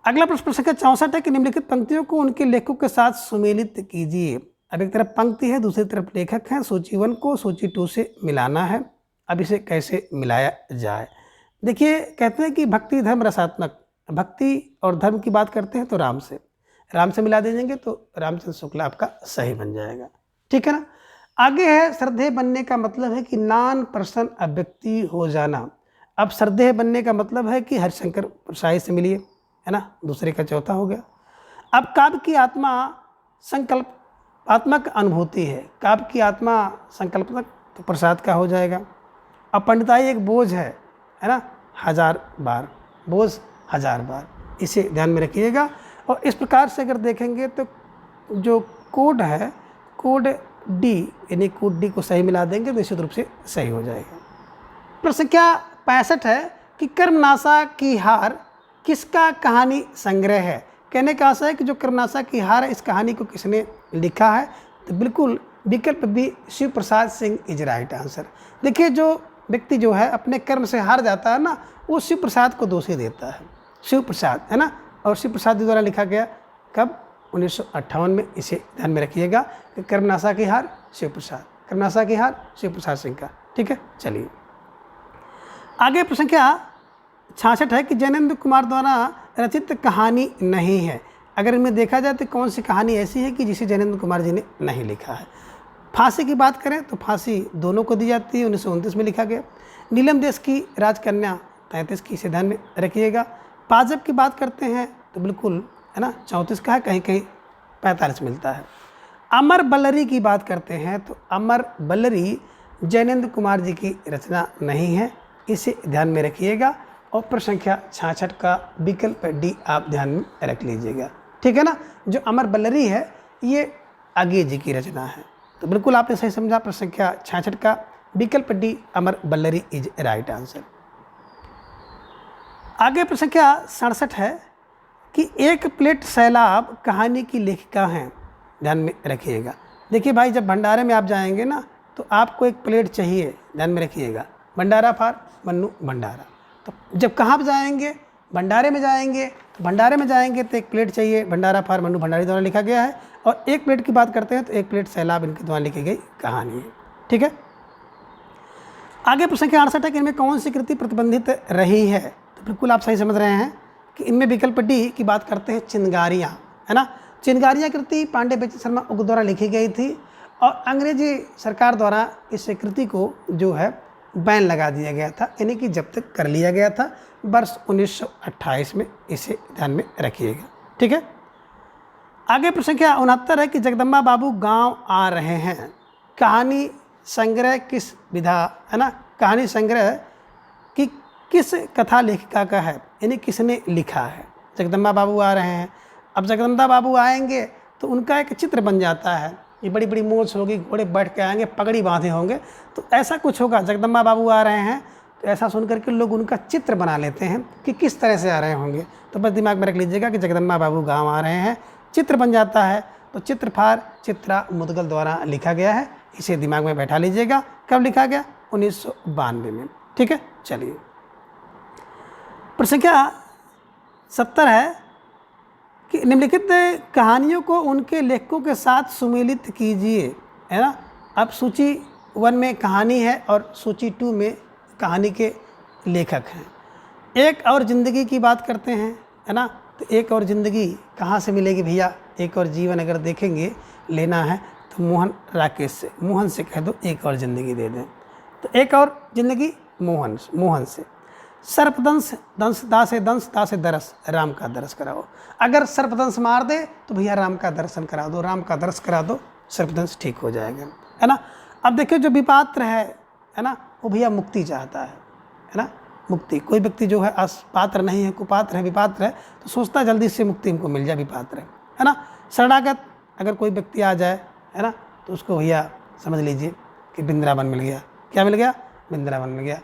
S1: अगला प्रश्न संख्या 64 है कि निम्नलिखित पंक्तियों को उनके लेखकों के साथ सुमेलित कीजिए। अब एक तरफ पंक्ति है, दूसरी तरफ लेखक हैं, सूची 1 को सूची 2 से मिलाना है। अब इसे कैसे मिलाया जाए, देखिए कहते हैं कि भक्ति धर्म रसात्मक, भक्ति और धर्म की बात करते हैं तो राम से मिला दीजिएंगे तो रामचंद्र शुक्ला आपका सही बन जाएगा, ठीक है ना। आगे है श्रद्धेय बनने का मतलब है कि नॉन पर्सन अव्यक्ति हो जाना। अब श्रद्धेय बनने का मतलब है कि हरिशंकर प्रसाई से मिलिए, है ना, दूसरे का चौथा हो गया। अब काव्य की आत्मा संकल्पात्मक अनुभूति है, काव्य की आत्मा संकल्पात्मक तो प्रसाद का हो जाएगा। अब पंडिताई एक बोझ है ना, 1000 बार, बोझ 1000 बार, इसे ध्यान में रखिएगा। और इस प्रकार से अगर देखेंगे तो जो कोड है कोड डी, यानी कोड डी को सही मिला देंगे तो निश्चित रूप से सही हो जाएगा। प्रश्न संख्या 65 है कि कर्मनाशा की हार किसका कहानी संग्रह है। कहने का आशा है कि जो कर्मनाशा की हार है इस कहानी को किसने लिखा है, तो बिल्कुल विकल्प B Shiv Prasad Singh is right answer. देखिए जो व्यक्ति जो है अपने कर्म से हार जाता है ना, वो शिव प्रसाद को दोषी देता है, शिव प्रसाद, है ना, और शिव प्रसाद जी द्वारा लिखा गया कब, 1958 में। इसे ध्यान में रखिएगा कि कर्मनाशा की हार शिव प्रसाद, कर्मनाशा की हार शिव प्रसाद सिंह का, ठीक है। चलिए आगे प्रश्न संख्या 66 है कि जैनेन्द्र कुमार द्वारा रचित कहानी नहीं है। अगर इनमें देखा जाए तो कौन सी कहानी ऐसी है कि जिसे जैनेन्द्र कुमार जी ने नहीं लिखा है। फांसी की बात करें तो फांसी दोनों को दी जाती है, 1929 में लिखा गया। नीलम देश की राजकन्या 33 की, इसे ध्यान में रखिएगा। पाजब की बात करते हैं तो बिल्कुल, है ना, 34 का है, कहीं कहीं 45 मिलता है। अमर बल्लरी की बात करते हैं तो अमर बल्लरी जैनेन्द्र कुमार जी की रचना नहीं है, इसे ध्यान में रखिएगा। और प्रश्न संख्या 66 का विकल्प डी आप ध्यान में रख लीजिएगा, ठीक है ना। जो अमर बल्लरी है ये आगे जी की रचना है, तो बिल्कुल आपने सही समझा। प्रश्न संख्या 66 का विकल्प D Amar Ballari is right answer. आगे प्रश्न संख्या 67 है कि एक प्लेट सैलाब कहानी की लेखिका हैं, ध्यान में रखिएगा। देखिए भाई जब भंडारे में आप जाएंगे ना तो आपको एक प्लेट चाहिए, ध्यान में रखिएगा। भंडारा फॉर मन्नू भंडारा, तो जब कहाँ पर जाएंगे, भंडारे में जाएंगे, तो भंडारे में जाएंगे तो एक प्लेट चाहिए, भंडारा फॉर मन्नू भंडारी द्वारा लिखा गया है। और एक प्लेट की बात करते हैं तो एक प्लेट सैलाब इनके द्वारा लिखी गई कहानी है, ठीक है। आगे प्रश्न संख्या 68 है कि इनमें कौन सी कृति प्रतिबंधित रही है, तो बिल्कुल आप सही समझ रहे हैं कि इनमें विकल्प डी की बात करते हैं चिनगारियाँ, है ना। चिनगारियाँ कृति पांडे बेचन शर्मा उग द्वारा लिखी गई थी और अंग्रेजी सरकार द्वारा इस कृति को जो है बैन लगा दिया गया था, यानी कि जब्त कर लिया गया था वर्ष 1928 में, इसे ध्यान में रखिएगा, ठीक है। आगे प्रश्न संख्या 69 है कि जगदम्बा बाबू गांव आ रहे हैं कहानी संग्रह किस विधा, है ना, कहानी संग्रह की किस कथा लेखिका का है, यानी किसने लिखा है। जगदम्बा बाबू आ रहे हैं, अब जगदम्बा बाबू आएंगे तो उनका एक चित्र बन जाता है, ये बड़ी बड़ी मूंछ होगी, घोड़े बैठ के आएंगे, पगड़ी बांधे होंगे, तो ऐसा कुछ होगा। जगदम्बा बाबू आ रहे हैं तो ऐसा सुन करके लोग उनका चित्र बना लेते हैं कि किस तरह से आ रहे होंगे। तो बस दिमाग में रख लीजिएगा कि जगदम्बा बाबू गांव आ रहे हैं, चित्र बन जाता है, तो चित्र फार चित्रा मुदगल द्वारा लिखा गया है, इसे दिमाग में बैठा लीजिएगा। कब लिखा गया, 1992 में, ठीक है। चलिए प्रश्न संख्या 70 है कि निम्नलिखित कहानियों को उनके लेखकों के साथ सुमेलित कीजिए, है ना। अब सूची 1 में कहानी है और सूची 2 में कहानी के लेखक हैं। एक और ज़िंदगी की बात करते हैं, है ना। तो एक और ज़िंदगी कहाँ से मिलेगी भैया? एक और जीवन अगर देखेंगे लेना है तो मोहन राकेश से, मोहन से कह दो एक और ज़िंदगी दे दें। तो एक और ज़िंदगी मोहन से। सर्पदंश दंश दासे दरस, राम का दरस कराओ। अगर सर्पदंश मार दे तो भैया राम का दर्शन करा दो, राम का दर्श करा दो, सर्पदंश ठीक हो जाएगा, है ना। अब देखिए जो विपात्र है ना, वो भैया मुक्ति चाहता है ना। मुक्ति, कोई व्यक्ति जो है पात्र नहीं है, कुपात्र है, विपात्र है, तो सोचता है जल्दी से मुक्ति हमको मिल जाए, विपात्र है ना। शरणागत अगर कोई व्यक्ति आ जाए, है ना, तो उसको भैया समझ लीजिए कि वृंदावन मिल गया। क्या मिल गया? वृंदावन मिल गया।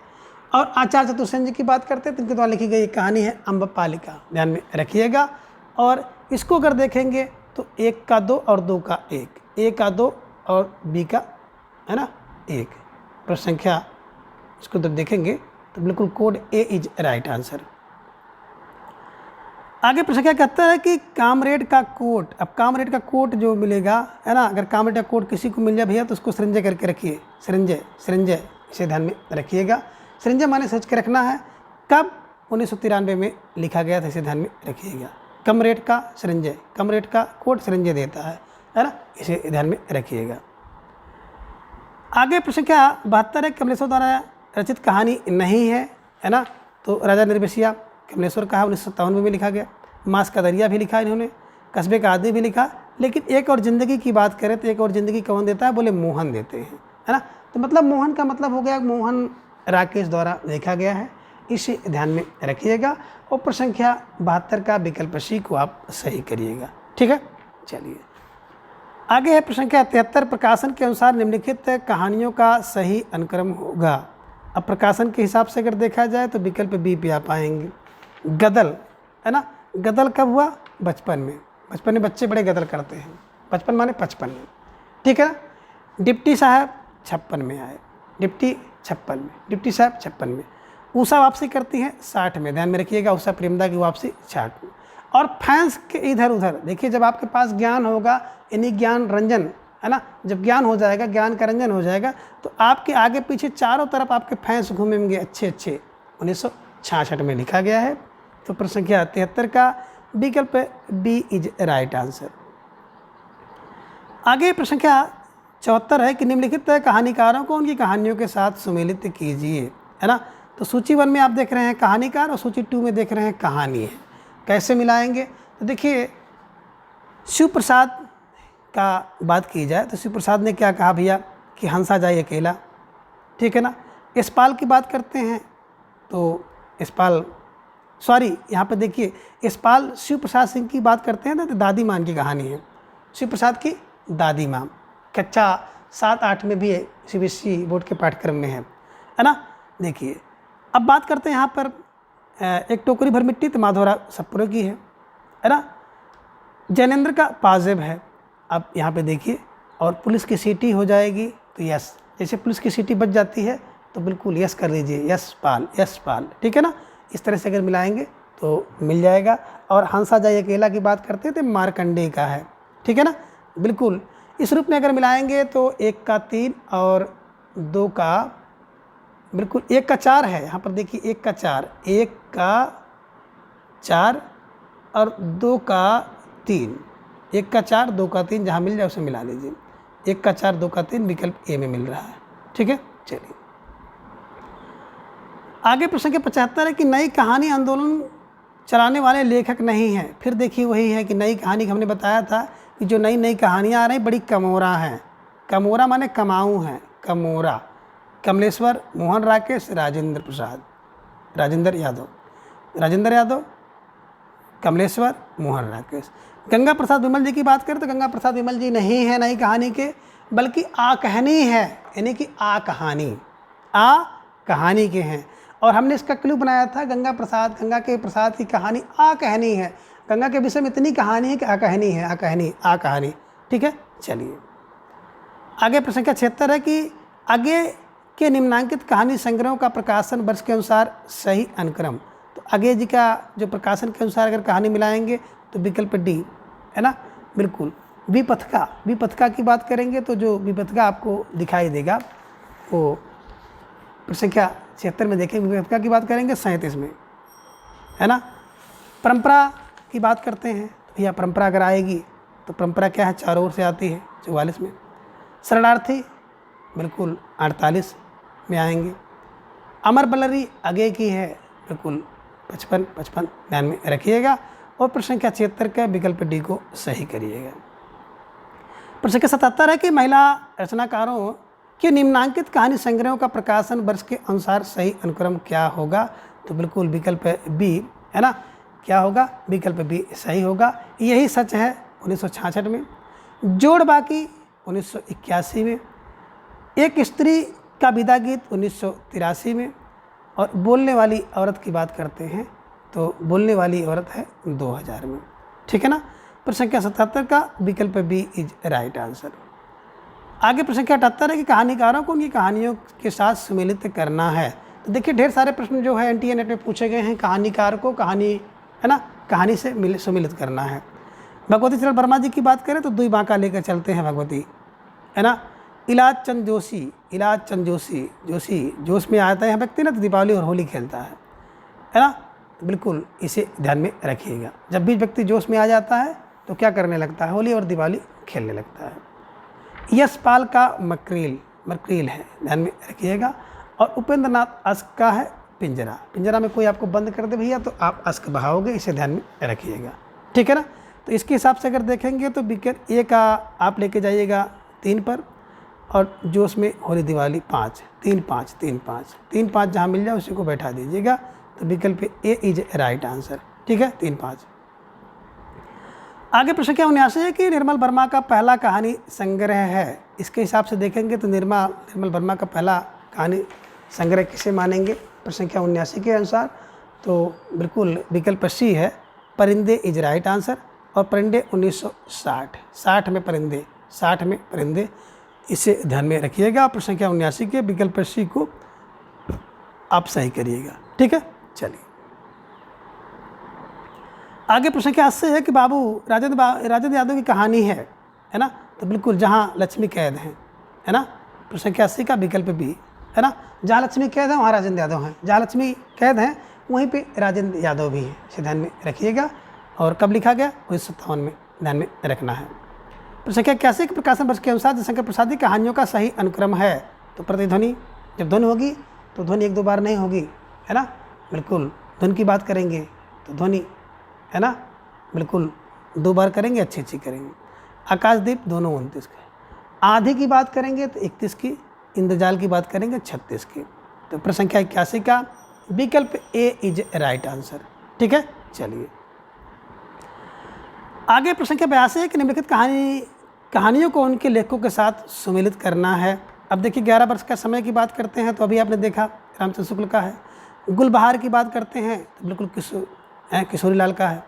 S1: और आचार्य चतुर्सेन जी की बात करते हैं तो इनके द्वारा लिखी गई कहानी है अम्बपालिका, ध्यान में रखिएगा। और इसको अगर देखेंगे तो 1 का 2 और 2 का 1, A का 2 और B का, है ना, 1। प्रश्न संख्या इसको जब देखेंगे तो बिल्कुल code A is right answer. आगे प्रश्न क्या कहता है कि कामरेड का कोट। अब कामरेड का कोट जो मिलेगा, है ना, अगर कामरेड का कोट किसी को मिल जाए भैया तो उसको सृंजय करके रखिए, सृंजय इसे ध्यान में रखिएगा। सृंजय माने सोच के रखना है, कब? 1993 में लिखा गया था, इसे ध्यान में रखिएगा। कमरेड का सृंजय, कमरेड का कोट सृंजय देता है ना, इसे ध्यान में रखिएगा। आगे प्रश्न क्या 72 है, कमलेश्वर द्वारा रचित कहानी नहीं है ना। तो राजा निर्वेशिया कमलेश्वर का 1957 में लिखा गया। मांस का दरिया भी लिखा इन्होंने, कस्बे का आदमी भी लिखा। लेकिन एक और ज़िंदगी की बात करें तो एक और ज़िंदगी कौन देता है? बोले मोहन देते हैं, है ना। तो मतलब मोहन का मतलब हो गया मोहन राकेश द्वारा लिखा गया है, इसे ध्यान में रखिएगा। और प्रश्न संख्या 72 का विकल्प सी को आप सही करिएगा, ठीक है। चलिए आगे है प्रश्न संख्या 73, प्रकाशन के अनुसार निम्नलिखित कहानियों का सही अनुक्रम होगा। अब प्रकाशन के हिसाब से अगर देखा जाए तो विकल्प बी पे आप आएंगे। गदल, है ना, गदल कब हुआ? बचपन में। बचपन में बच्चे बड़े गदल करते हैं, बचपन माने 55 में, ठीक है। डिप्टी साहब 56 में आए, डिप्टी 56 में, डिप्टी साहब 56 में। उषा वापसी करती हैं 60 में, ध्यान में रखिएगा, उषा प्रेमदा की वापसी 60 में। और फैंस के इधर उधर देखिए, जब आपके पास ज्ञान होगा यानी ज्ञान रंजन, है ना, जब ज्ञान हो जाएगा, ज्ञान का रंजन हो जाएगा तो आपके आगे पीछे चारों तरफ आपके फैंस घूमेंगे अच्छे अच्छे। 1966 में लिखा गया है। तो प्रश्न संख्या 73 का विकल्प बी इज राइट आंसर। आगे प्रश्न संख्या 74 है कि निम्नलिखित कहानीकारों को उनकी कहानियों के साथ सुमेलित कीजिए, है ना। तो सूची 1 में आप देख रहे हैं कहानीकार और सूची 2 में देख रहे हैं कहानी है। कैसे मिलाएंगे? तो देखिए शिव प्रसाद का बात की जाए तो शिव प्रसाद ने क्या कहा भैया कि हंसा जाए अकेला, ठीक है ना। यशपाल की बात करते हैं तो यशपाल, सॉरी यहाँ पे देखिए यशपाल शिव प्रसाद सिंह की बात करते हैं तो दादी माँ की कहानी है, शिव प्रसाद की दादी माँ। कक्षा 7-8 में भी CBSE बोर्ड के पाठ्यक्रम में है ना। देखिए अब बात करते हैं यहाँ पर एक टोकरी भर मिट्टी तो माधवराव सतपुरे की है ना। जैनेन्द्र का पाजेब है। अब यहाँ पे देखिए और पुलिस की सीटी हो जाएगी तो यस, जैसे पुलिस की सीटी बच जाती है तो बिल्कुल यस कर लीजिए, यशपाल, ठीक है ना। इस तरह से अगर मिलाएंगे तो मिल जाएगा। और हंसा जाए अकेला की बात करते हैं तो मार्कंडेय का है, ठीक है ना। बिल्कुल इस रूप में अगर मिलाएंगे तो 1 का 3 और 2 का, बिल्कुल 1 का 4 है यहाँ पर देखिए, 1 का 4, 1 का 4 और 2 का 3, 1 का 4 2 का 3 जहाँ मिल जाए उसे मिला लीजिए। 1 का 4 2 का 3 विकल्प ए में मिल रहा है, ठीक है। चलिए आगे प्रश्न के 75 है कि नई कहानी आंदोलन चलाने वाले लेखक नहीं हैं। फिर देखिए वही है कि नई कहानी हमने बताया था कि जो नई नई कहानियाँ आ रही बड़ी कमोरा हैं। कमोरा माने कमाऊ हैं, कमोरा। कमलेश्वर, मोहन राकेश, राजेंद्र प्रसाद, राजेंद्र यादव, कमलेश्वर, मोहन राकेश। गंगा प्रसाद विमल जी की बात करें तो गंगा प्रसाद विमल जी नहीं है नई कहानी के, बल्कि आकहनी है, यानी कि कहानी के हैं। और हमने इसका क्लू बनाया था गंगा के प्रसाद की कहानी आकहनी है। गंगा के विषय में इतनी कहानी है कि आकहनी है, आकहानी, ठीक है। चलिए आगे प्रश्न संख्या 76 है कि आगे के निम्नांकित कहानी संग्रहों का प्रकाशन वर्ष के अनुसार सही अनुक्रम। तो आगे जी का जो प्रकाशन के अनुसार अगर कहानी मिलाएंगे तो विकल्प डी, है ना, बिल्कुल। विपथका की बात करेंगे तो जो विपथका आपको दिखाई देगा वो प्रश्न संख्या 76 में देखेंगे। विपथका की बात करेंगे 37 में, है ना। परंपरा की बात करते हैं तो भैया परंपरा अगर आएगी तो परंपरा क्या है, चारों ओर से आती है, 44 में। शरणार्थी बिल्कुल 48 में आएंगे। अमर बलरी आगे की है, बिल्कुल 55 ध्यान में रखिएगा। और प्रश्न संख्या 76 का विकल्प डी को सही करिएगा। प्रश्न संख्या 77 है कि महिला रचनाकारों के निम्नांकित कहानी संग्रहों का प्रकाशन वर्ष के अनुसार सही अनुक्रम क्या होगा, तो बिल्कुल विकल्प बी, है ना, क्या होगा, विकल्प बी सही होगा। यही सच है 1966 में, जोड़ बाकी 1981 में, एक स्त्री का विदा गीत 1983 में, और बोलने वाली औरत की बात करते हैं तो बोलने वाली औरत है 2000 में। ठीक है ना। प्रश्न संख्या 77 का विकल्प बी इज राइट आंसर। आगे प्रश्न संख्या 78 है कि कहानीकारों को उनकी कहानियों के साथ सम्मिलित करना है। तो देखिए ढेर सारे प्रश्न जो है एनटीए नेट में पूछे गए हैं, कहानीकार को कहानी, है ना, कहानी से सम्मिलित करना है। भगवती चरण वर्मा जी की बात करें तो दुई बांका लेकर चलते हैं भगवती, है ना। इलाज चंद जोशी जोश में आता है व्यक्ति ना तो दीपावली और होली खेलता है ना, तो बिल्कुल इसे ध्यान में रखिएगा। जब भी व्यक्ति जोश में आ जाता है तो क्या करने लगता है, होली और दिवाली खेलने लगता है। यशपाल का मकरील है, ध्यान में रखिएगा। और उपेंद्र नाथ अस्क का है पिंजरा में कोई आपको बंद कर दे भैया तो आप अस्क बहाओगे, इसे ध्यान में रखिएगा। ठीक है ना। तो इसके हिसाब से अगर देखेंगे तो विकेट ए का आप लेके जाइएगा 3 पर, और जोश में होली दिवाली 5, 3 5 जहाँ मिल जाए उसी को बैठा दीजिएगा। तो विकल्प ए इज राइट आंसर। ठीक है, 3 5। आगे प्रश्न क्या 79 है कि निर्मल वर्मा का पहला कहानी संग्रह है। इसके हिसाब से देखेंगे तो निर्मल वर्मा का पहला कहानी संग्रह किसे मानेंगे प्रश्न संख्या 79 के अनुसार, तो बिल्कुल विकल्प सी है, परिंदे इज राइट आंसर। और परिंदे 1960, 60 में परिंदे, इसे ध्यान में रखिएगा। प्रश्न संख्या 79 के विकल्प सी को आप सही करिएगा। ठीक है, चलिए आगे प्रश्न संख्या 80 है कि बाबू राजेंद्र यादव की कहानी है ना, तो बिल्कुल जहाँ लक्ष्मी कैद हैं, है ना। प्रश्न संख्या 80 का विकल्प बी, है ना, जहाँ लक्ष्मी कैद है वहाँ राजेंद्र यादव हैं, जहाँ लक्ष्मी कैद हैं वहीं पे राजेंद्र यादव भी हैं, इसे ध्यान में रखिएगा। और कब लिखा गया 1957 में, ध्यान में रखना है। प्रश्न संख्या 81 के प्रकाशन वर्ष के अनुसार जयशंकर प्रसाद की कहानियों का सही अनुक्रम है, तो प्रतिध्वनि, जब ध्वनि होगी तो ध्वनि 1-2 बार नहीं होगी, है ना, बिल्कुल। ध्वनि की बात करेंगे तो ध्वनि, है ना, बिल्कुल 2 बार करेंगे, अच्छी करेंगे। आकाशदीप दोनों 29 के। आधी की बात करेंगे तो 31 की, इंद्रजाल की बात करेंगे 36 की। तो प्रश्न संख्या 81 का विकल्प ए इज राइट आंसर। ठीक है, चलिए आगे प्रश्न संख्या 82 है कि निम्नलिखित कहानियों को उनके लेखकों के साथ सम्मिलित करना है। अब देखिए 11 वर्ष का समय की बात करते हैं तो अभी आपने देखा रामचंद्र शुक्ल का है। गुलबहार की बात करते हैं तो बिल्कुल किशोरी लाल का है।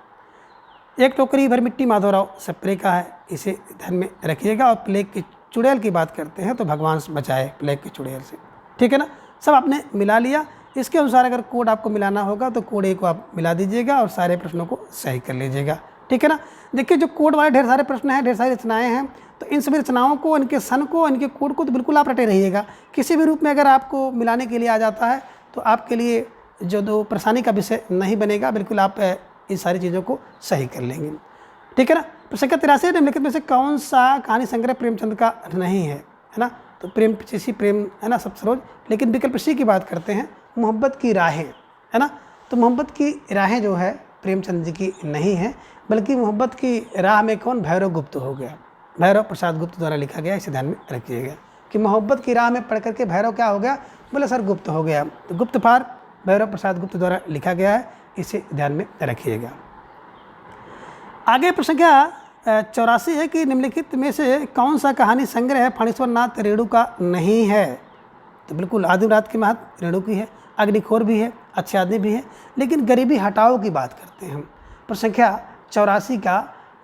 S1: एक टोकरी भर मिट्टी माधवराव सप्रे का है, इसे ध्यान में रखिएगा। और प्लेग की चुड़ैल की बात करते हैं तो भगवान बचाए प्लेग की चुड़ैल से। ठीक है ना, सब आपने मिला लिया। इसके अनुसार अगर कोड आपको मिलाना होगा तो कोड ए को आप मिला दीजिएगा और सारे प्रश्नों को सही कर लीजिएगा। ठीक है ना। देखिए जो कोड वाले ढेर सारे प्रश्न हैं, ढेर सारी रचनाएं हैं, तो इन सभी रचनाओं को, इनके सन को, इनके कोड को तो बिल्कुल आप रटे रहिएगा। किसी भी रूप में अगर आपको मिलाने के लिए आ जाता है तो आपके लिए जो दो परेशानी का विषय नहीं बनेगा, बिल्कुल आप इन सारी चीज़ों को सही कर लेंगे। ठीक है ना। प्रश्न संख्या 83 निम्नलिखित में से कौन सा कहानी संग्रह प्रेमचंद का नहीं है ना, तो प्रेम है ना सबसे रोज। लेकिन विकल्प सी की बात करते हैं, मोहब्बत की राहें, है ना, तो मोहब्बत की राहें जो है प्रेमचंद जी की नहीं है, बल्कि मोहब्बत की राह में कौन, भैरव गुप्त हो गया, भैरव प्रसाद गुप्त द्वारा लिखा गया। इसे ध्यान में रखिएगा कि मोहब्बत की राह में पढ़ करके भैरव क्या हो गया, बोले सर गुप्त हो गया, तो गुप्त फार भैरव प्रसाद गुप्त द्वारा लिखा गया है, इसे ध्यान में रखिएगा। आगे प्रश्न क्या 84 है कि निम्नलिखित में से कौन सा कहानी संग्रह फणीश्वर नाथ रेणु का नहीं है, तो बिल्कुल आदिम रात की महत्व रेणु की है, अग्निखोर भी है, अच्छे आदमी भी है, लेकिन गरीबी हटाओ की बात करते हैं हम। प्रश्न संख्या 84 का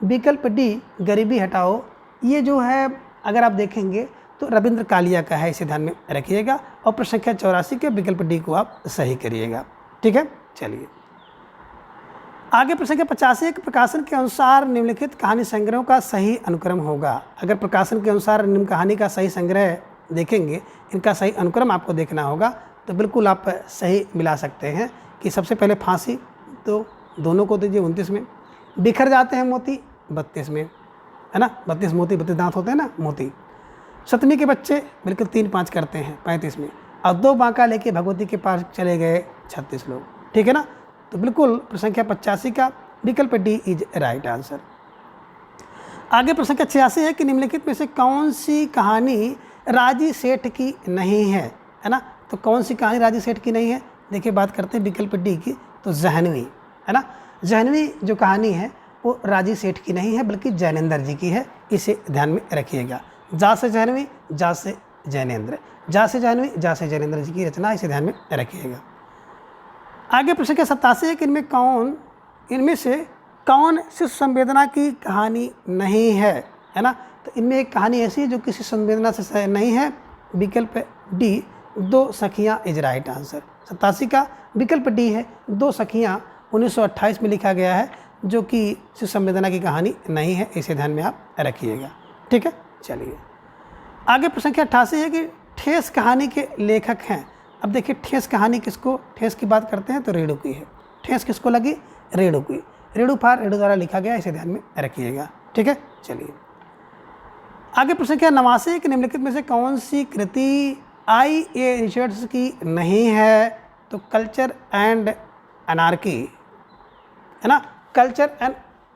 S1: विकल्प डी गरीबी हटाओ, ये जो है अगर आप देखेंगे तो रविंद्र कालिया का है, इसे ध्यान में रखिएगा। और प्रश्न संख्या 84 के विकल्प डी को आप सही करिएगा। ठीक है, चलिए आगे प्रश्न संख्या 85 के प्रकाशन के अनुसार निम्नलिखित कहानी संग्रहों का सही अनुक्रम होगा। अगर प्रकाशन के अनुसार निम्न कहानी का सही संग्रह देखेंगे, इनका सही अनुक्रम आपको देखना होगा, तो बिल्कुल आप सही मिला सकते हैं कि सबसे पहले फांसी तो दोनों को दीजिए 29 में, बिखर जाते हैं मोती 32 में, है ना, 32 मोती 32 दांत होते हैं ना मोती। सतमी के बच्चे बिल्कुल 3-5 करते हैं 35 में, और 2 बांका लेके भगवती के पास चले गए 36 लोग, ठीक है ना। तो बिल्कुल प्रश्न संख्या 85 का विकल्प डी इज राइट आंसर। आगे प्रश्न संख्या 86 है कि निम्नलिखित में से कौन सी कहानी राजी सेठ की नहीं है ना। तो कौन सी कहानी राजी सेठ की नहीं है, देखिए बात करते हैं विकल्प डी की, तो जहनवी, है ना। जहनवी जो कहानी है वो राजी सेठ की नहीं है बल्कि जैनेंद्र जी की है, इसे ध्यान में रखिएगा। जा से जहनवी, जा से जैनेंद्र, जा से जहनवी, जा से जैनेंद्र जी की रचना, इसे ध्यान में रखिएगा। आगे प्रश्न के 87 है कि इनमें से कौन शिशु संवेदना की कहानी नहीं है ना। तो इनमें एक कहानी ऐसी है जो किसी संवेदना से नहीं है, विकल्प डी 2 सखियाँ इज राइट आंसर। 87 का विकल्प डी है 2 सखियाँ, 1928 में लिखा गया है, जो कि शिशु संवेदना की कहानी नहीं है, इसे ध्यान में आप रखिएगा, ठीक है। चलिए आगे प्रश्न संख्या 88 है कि ठेस कहानी के लेखक हैं। अब देखिए ठेस कहानी किसको, ठेस की बात करते हैं तो रेणु की है। ठेस किसको लगी, रेणु की, रेणु द्वारा लिखा गया, इसे ध्यान में रखिएगा, ठीक है। चलिए आगे प्रश्न संख्या 89 है कि निम्नलिखित में से कौन सी कृति IA रिचर्ड्स की नहीं है। तो कल्चर एंड अनार्की, है ना, कल्चर एंड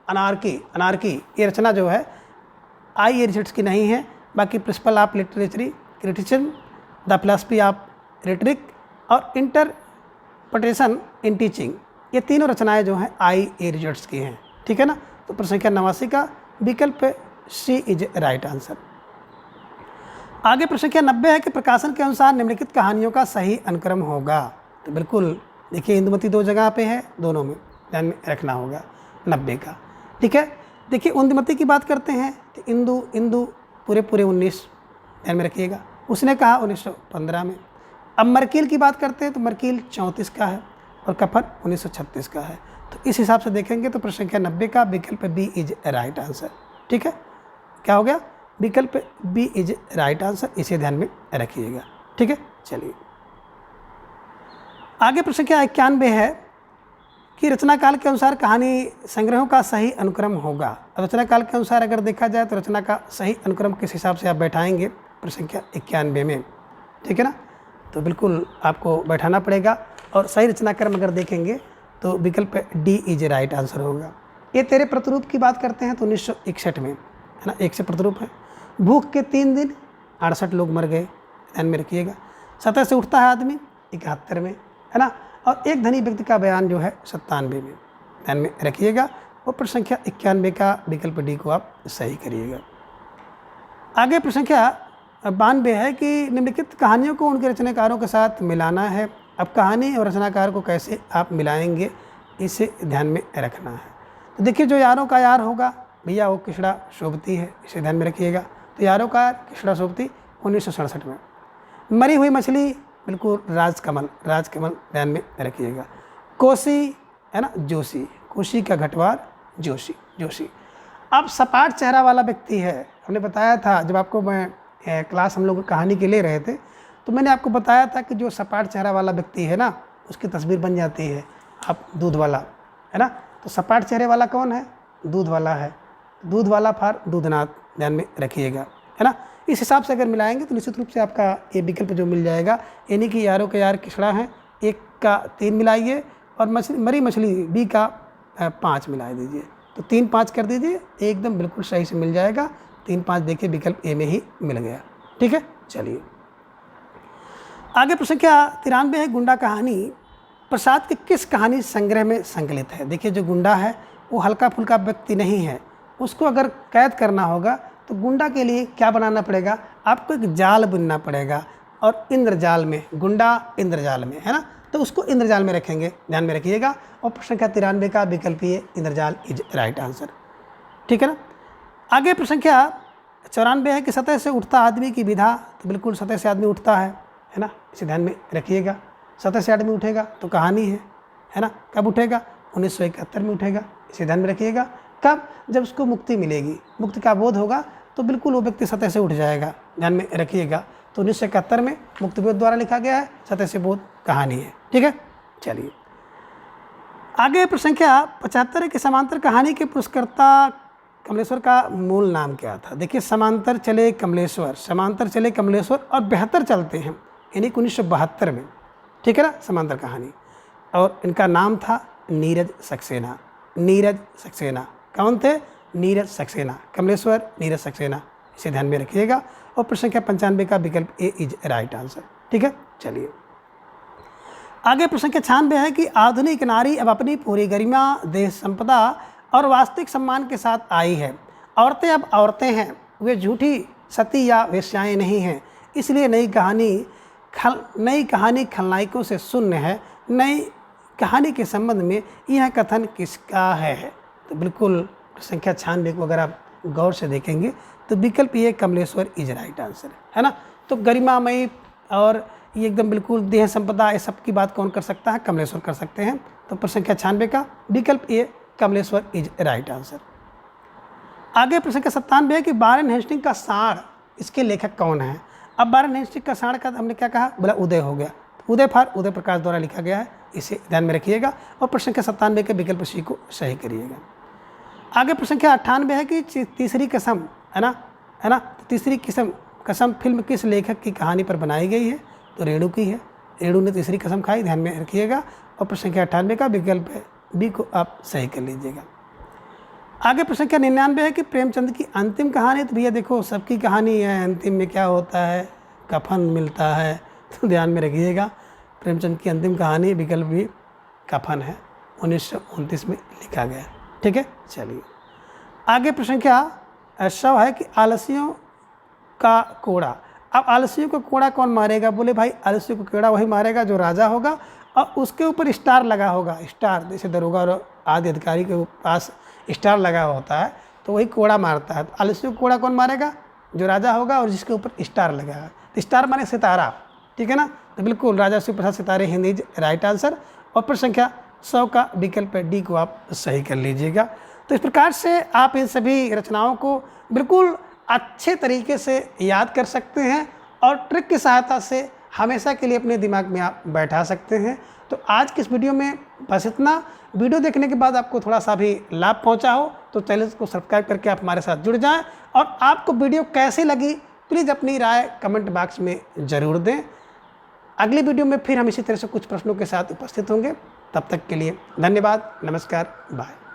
S1: अनार्की ये रचना जो है IA रिचर्ड्स की नहीं है। बाकी principle of literary criticism, the philosophy of rhetoric और इंटरप्रिटेशन इन टीचिंग, ये तीनों रचनाएं जो हैं IA रिचर्ड्स की हैं, ठीक है ना। तो प्रश्न संख्या 89 का विकल्प सी इज राइट आंसर। आगे प्रश्न संख्या 90 है कि प्रकाशन के अनुसार निम्नलिखित कहानियों का सही अनुक्रम होगा। तो बिल्कुल देखिए इंदुमती 2 जगह पे है, दोनों में ध्यान में रखना होगा 90 का, ठीक है। देखिए इंदुमती की बात करते हैं तो इंदु पूरे 19 ध्यान में रखिएगा, उसने कहा 1915 में। अब मरकील की बात करते हैं तो मरकील 34 का है और कफन 1936 का है। तो इस हिसाब से देखेंगे तो प्रश्न संख्या 90 का विकल्प बी इज राइट आंसर, ठीक है। क्या हो गया, विकल्प बी इज राइट आंसर, इसे ध्यान में रखिएगा, ठीक है। चलिए आगे प्रश्न संख्या 91 है कि रचना काल के अनुसार कहानी संग्रहों का सही अनुक्रम होगा। रचना काल के अनुसार अगर देखा जाए तो रचना का सही अनुक्रम किस हिसाब से आप बैठाएंगे प्रश्न संख्या 91 में, ठीक है ना। तो बिल्कुल आपको बैठाना पड़ेगा और सही रचनाक्रम अगर देखेंगे तो विकल्प डी इज राइट आंसर होगा। ये तेरे प्रतिरूप की बात करते हैं तो 1961 में, है ना, 1 से प्रतिरूप है। भूख के 3 दिन 68 लोग मर गए, ध्यान में रखिएगा। सतह से उठता है आदमी 71 में, है ना, और एक धनी व्यक्ति का बयान जो है 97 में, ध्यान में रखिएगा। और प्रश्न संख्या 91 का विकल्प डी को आप सही करिएगा। आगे प्रश्न संख्या 92 है कि निम्नलिखित कहानियों को उनके रचनाकारों के साथ मिलाना है। अब कहानी और रचनाकार को कैसे आप मिलाएंगे, इसे ध्यान में रखना है। तो देखिए जो यारों का यार होगा भैया वो किशड़ा सोबती है, इसे ध्यान में रखिएगा। तो यारों का यार किशड़ा सोबती 1967 में। मरी हुई मछली बिल्कुल राजकमल ध्यान में रखिएगा। कोसी, है ना, जोशी, कोशी का घटवार जोशी। अब सपाट चेहरा वाला व्यक्ति है, हमने बताया था जब आपको मैं क्लास हम लोग कहानी के ले रहे थे तो मैंने आपको बताया था कि जो सपाट चेहरा वाला व्यक्ति है ना उसकी तस्वीर बन जाती है आप दूध वाला, है ना। तो सपाट चेहरे वाला कौन है, दूध वाला है, दूध वाला फार दूधनाथ, ध्यान में रखिएगा, है ना। इस हिसाब से अगर मिलाएंगे तो निश्चित रूप से आपका ये विकल्प जो मिल जाएगा, यानी कि यारों के यार किसड़ा हैं 1 का 3 मिलाइए और मरी मछली बी का 5 मिला दीजिए, तो 3-5 कर दीजिए, एकदम बिल्कुल सही से मिल जाएगा। 3-5 देखिए विकल्प ए में ही मिल गया, ठीक है। चलिए आगे प्रश्न संख्या 93 है, गुंडा कहानी प्रसाद के किस कहानी संग्रह में संकलित है। देखिए जो गुंडा है वो हल्का फुल्का व्यक्ति नहीं है, उसको अगर कैद करना होगा तो गुंडा के लिए क्या बनाना पड़ेगा, आपको एक जाल बुनना पड़ेगा और इंद्रजाल में, गुंडा इंद्रजाल में, है ना, तो उसको इंद्रजाल में रखेंगे, ध्यान में रखिएगा। और प्रश्न संख्या 93 का विकल्प ये इंद्रजाल इज राइट आंसर, ठीक है ना। आगे प्रश्न संख्या 94 है कि सतह से उठता आदमी की विधा। तो बिल्कुल सतह से आदमी उठता है ना, इसे ध्यान में रखिएगा। सतह से आदमी उठेगा तो कहानी है ना। कब उठेगा, 1971 में उठेगा, इसे ध्यान में रखिएगा। कब? जब उसको मुक्ति मिलेगी, मुक्ति का बोध होगा तो बिल्कुल वो व्यक्ति सतह से उठ जाएगा, ध्यान में रखिएगा। तो 1971 में मुक्तिबोध द्वारा लिखा गया है, सतह से बोध कहानी है, ठीक है। चलिए आगे प्रश्न संख्या 75 की समांतर कहानी के पुरस्कर्ता कमलेश्वर का मूल नाम क्या था? देखिए, समांतर चले कमलेश्वर, समांतर चले कमलेश्वर और बेहतर चलते हैं, यानी 1972 में, ठीक है ना, समांतर कहानी। और इनका नाम था नीरज सक्सेना, नीरज सक्सेना। कौन थे? नीरज सक्सेना, कमलेश्वर नीरज सक्सेना, इसे ध्यान में रखिएगा। और प्रश्न संख्या 95 का विकल्प ए इज राइट आंसर, ठीक है। चलिए आगे प्रश्न संख्या 96 है कि आधुनिक नारी अब अपनी पूरी गरिमा, देश संपदा और वास्तविक सम्मान के साथ आई है। औरतें अब औरतें हैं, वे झूठी सती या वेश्याएं नहीं हैं। इसलिए नई कहानी खलनायकों से शून्य है। नई कहानी के संबंध में यह कथन किसका है? तो बिल्कुल संख्या 96 को अगर आप गौर से देखेंगे तो विकल्प ये कमलेश्वर इज राइट आंसर है ना। तो गरिमामयी और ये एकदम बिल्कुल देह संपदा, ये सब की बात कौन कर सकता है? कमलेश्वर कर सकते हैं। तो प्रश्न संख्या 96 का विकल्प ये कमलेश्वर इज राइट आंसर। आगे प्रश्न संख्या 97 है कि वारेन हेस्टिंग का साण, इसके लेखक कौन है? अब वारेन हेस्टिंग का साण का हमने क्या कहा? बोला उदय हो गया। उदय फार उदय प्रकाश द्वारा लिखा गया है, इसे ध्यान में रखिएगा। और प्रश्न संख्या 97 के विकल्प सी को सही करिएगा। आगे प्रश्न संख्या 98 है कि तीसरी कसम, है ना, तो तीसरी कसम फिल्म किस लेखक की कहानी पर बनाई गई है? तो रेणु की है, रेणु ने तीसरी कसम खाई, ध्यान में रखिएगा। और प्रश्न संख्या 98 का विकल्प है बी को आप सही कर लीजिएगा। आगे प्रश्न संख्या 99 है कि प्रेमचंद की अंतिम कहानी, तो भैया देखो सबकी कहानी है, अंतिम में क्या होता है? कफन मिलता है, तो ध्यान में रखिएगा। प्रेमचंद की अंतिम कहानी विकल्प भी कफन है, 1929 में लिखा गया, ठीक है। चलिए आगे प्रश्न संख्या 100 है कि आलसियों का कोड़ा। अब आलसियों को कोड़ा कौन मारेगा? बोले भाई आलसियों को कोड़ा वही मारेगा जो राजा होगा और उसके ऊपर स्टार लगा होगा। स्टार जैसे दरोगा और आदि अधिकारी के पास स्टार लगा होता है, तो वही कोड़ा मारता है। तो आलसियों को कोड़ा कौन मारेगा? जो राजा होगा और जिसके ऊपर स्टार लगा है। तो स्टार माने सितारा, ठीक है ना। तो बिल्कुल राजा शिव प्रसाद सितारे हिंदी राइट आंसर। और प्रश्न संख्या 100 का विकल्प डी को आप सही कर लीजिएगा। तो इस प्रकार से आप इन सभी रचनाओं को बिल्कुल अच्छे तरीके से याद कर सकते हैं और ट्रिक की सहायता से हमेशा के लिए अपने दिमाग में आप बैठा सकते हैं। तो आज की इस वीडियो में बस इतना। वीडियो देखने के बाद आपको थोड़ा सा भी लाभ पहुंचा हो तो चैनल को सब्सक्राइब करके आप हमारे साथ जुड़ जाएं। और आपको वीडियो कैसी लगी प्लीज़ अपनी राय कमेंट बॉक्स में ज़रूर दें। अगली वीडियो में फिर हम इसी तरह से कुछ प्रश्नों के साथ उपस्थित होंगे। तब तक के लिए धन्यवाद, नमस्कार, बाय।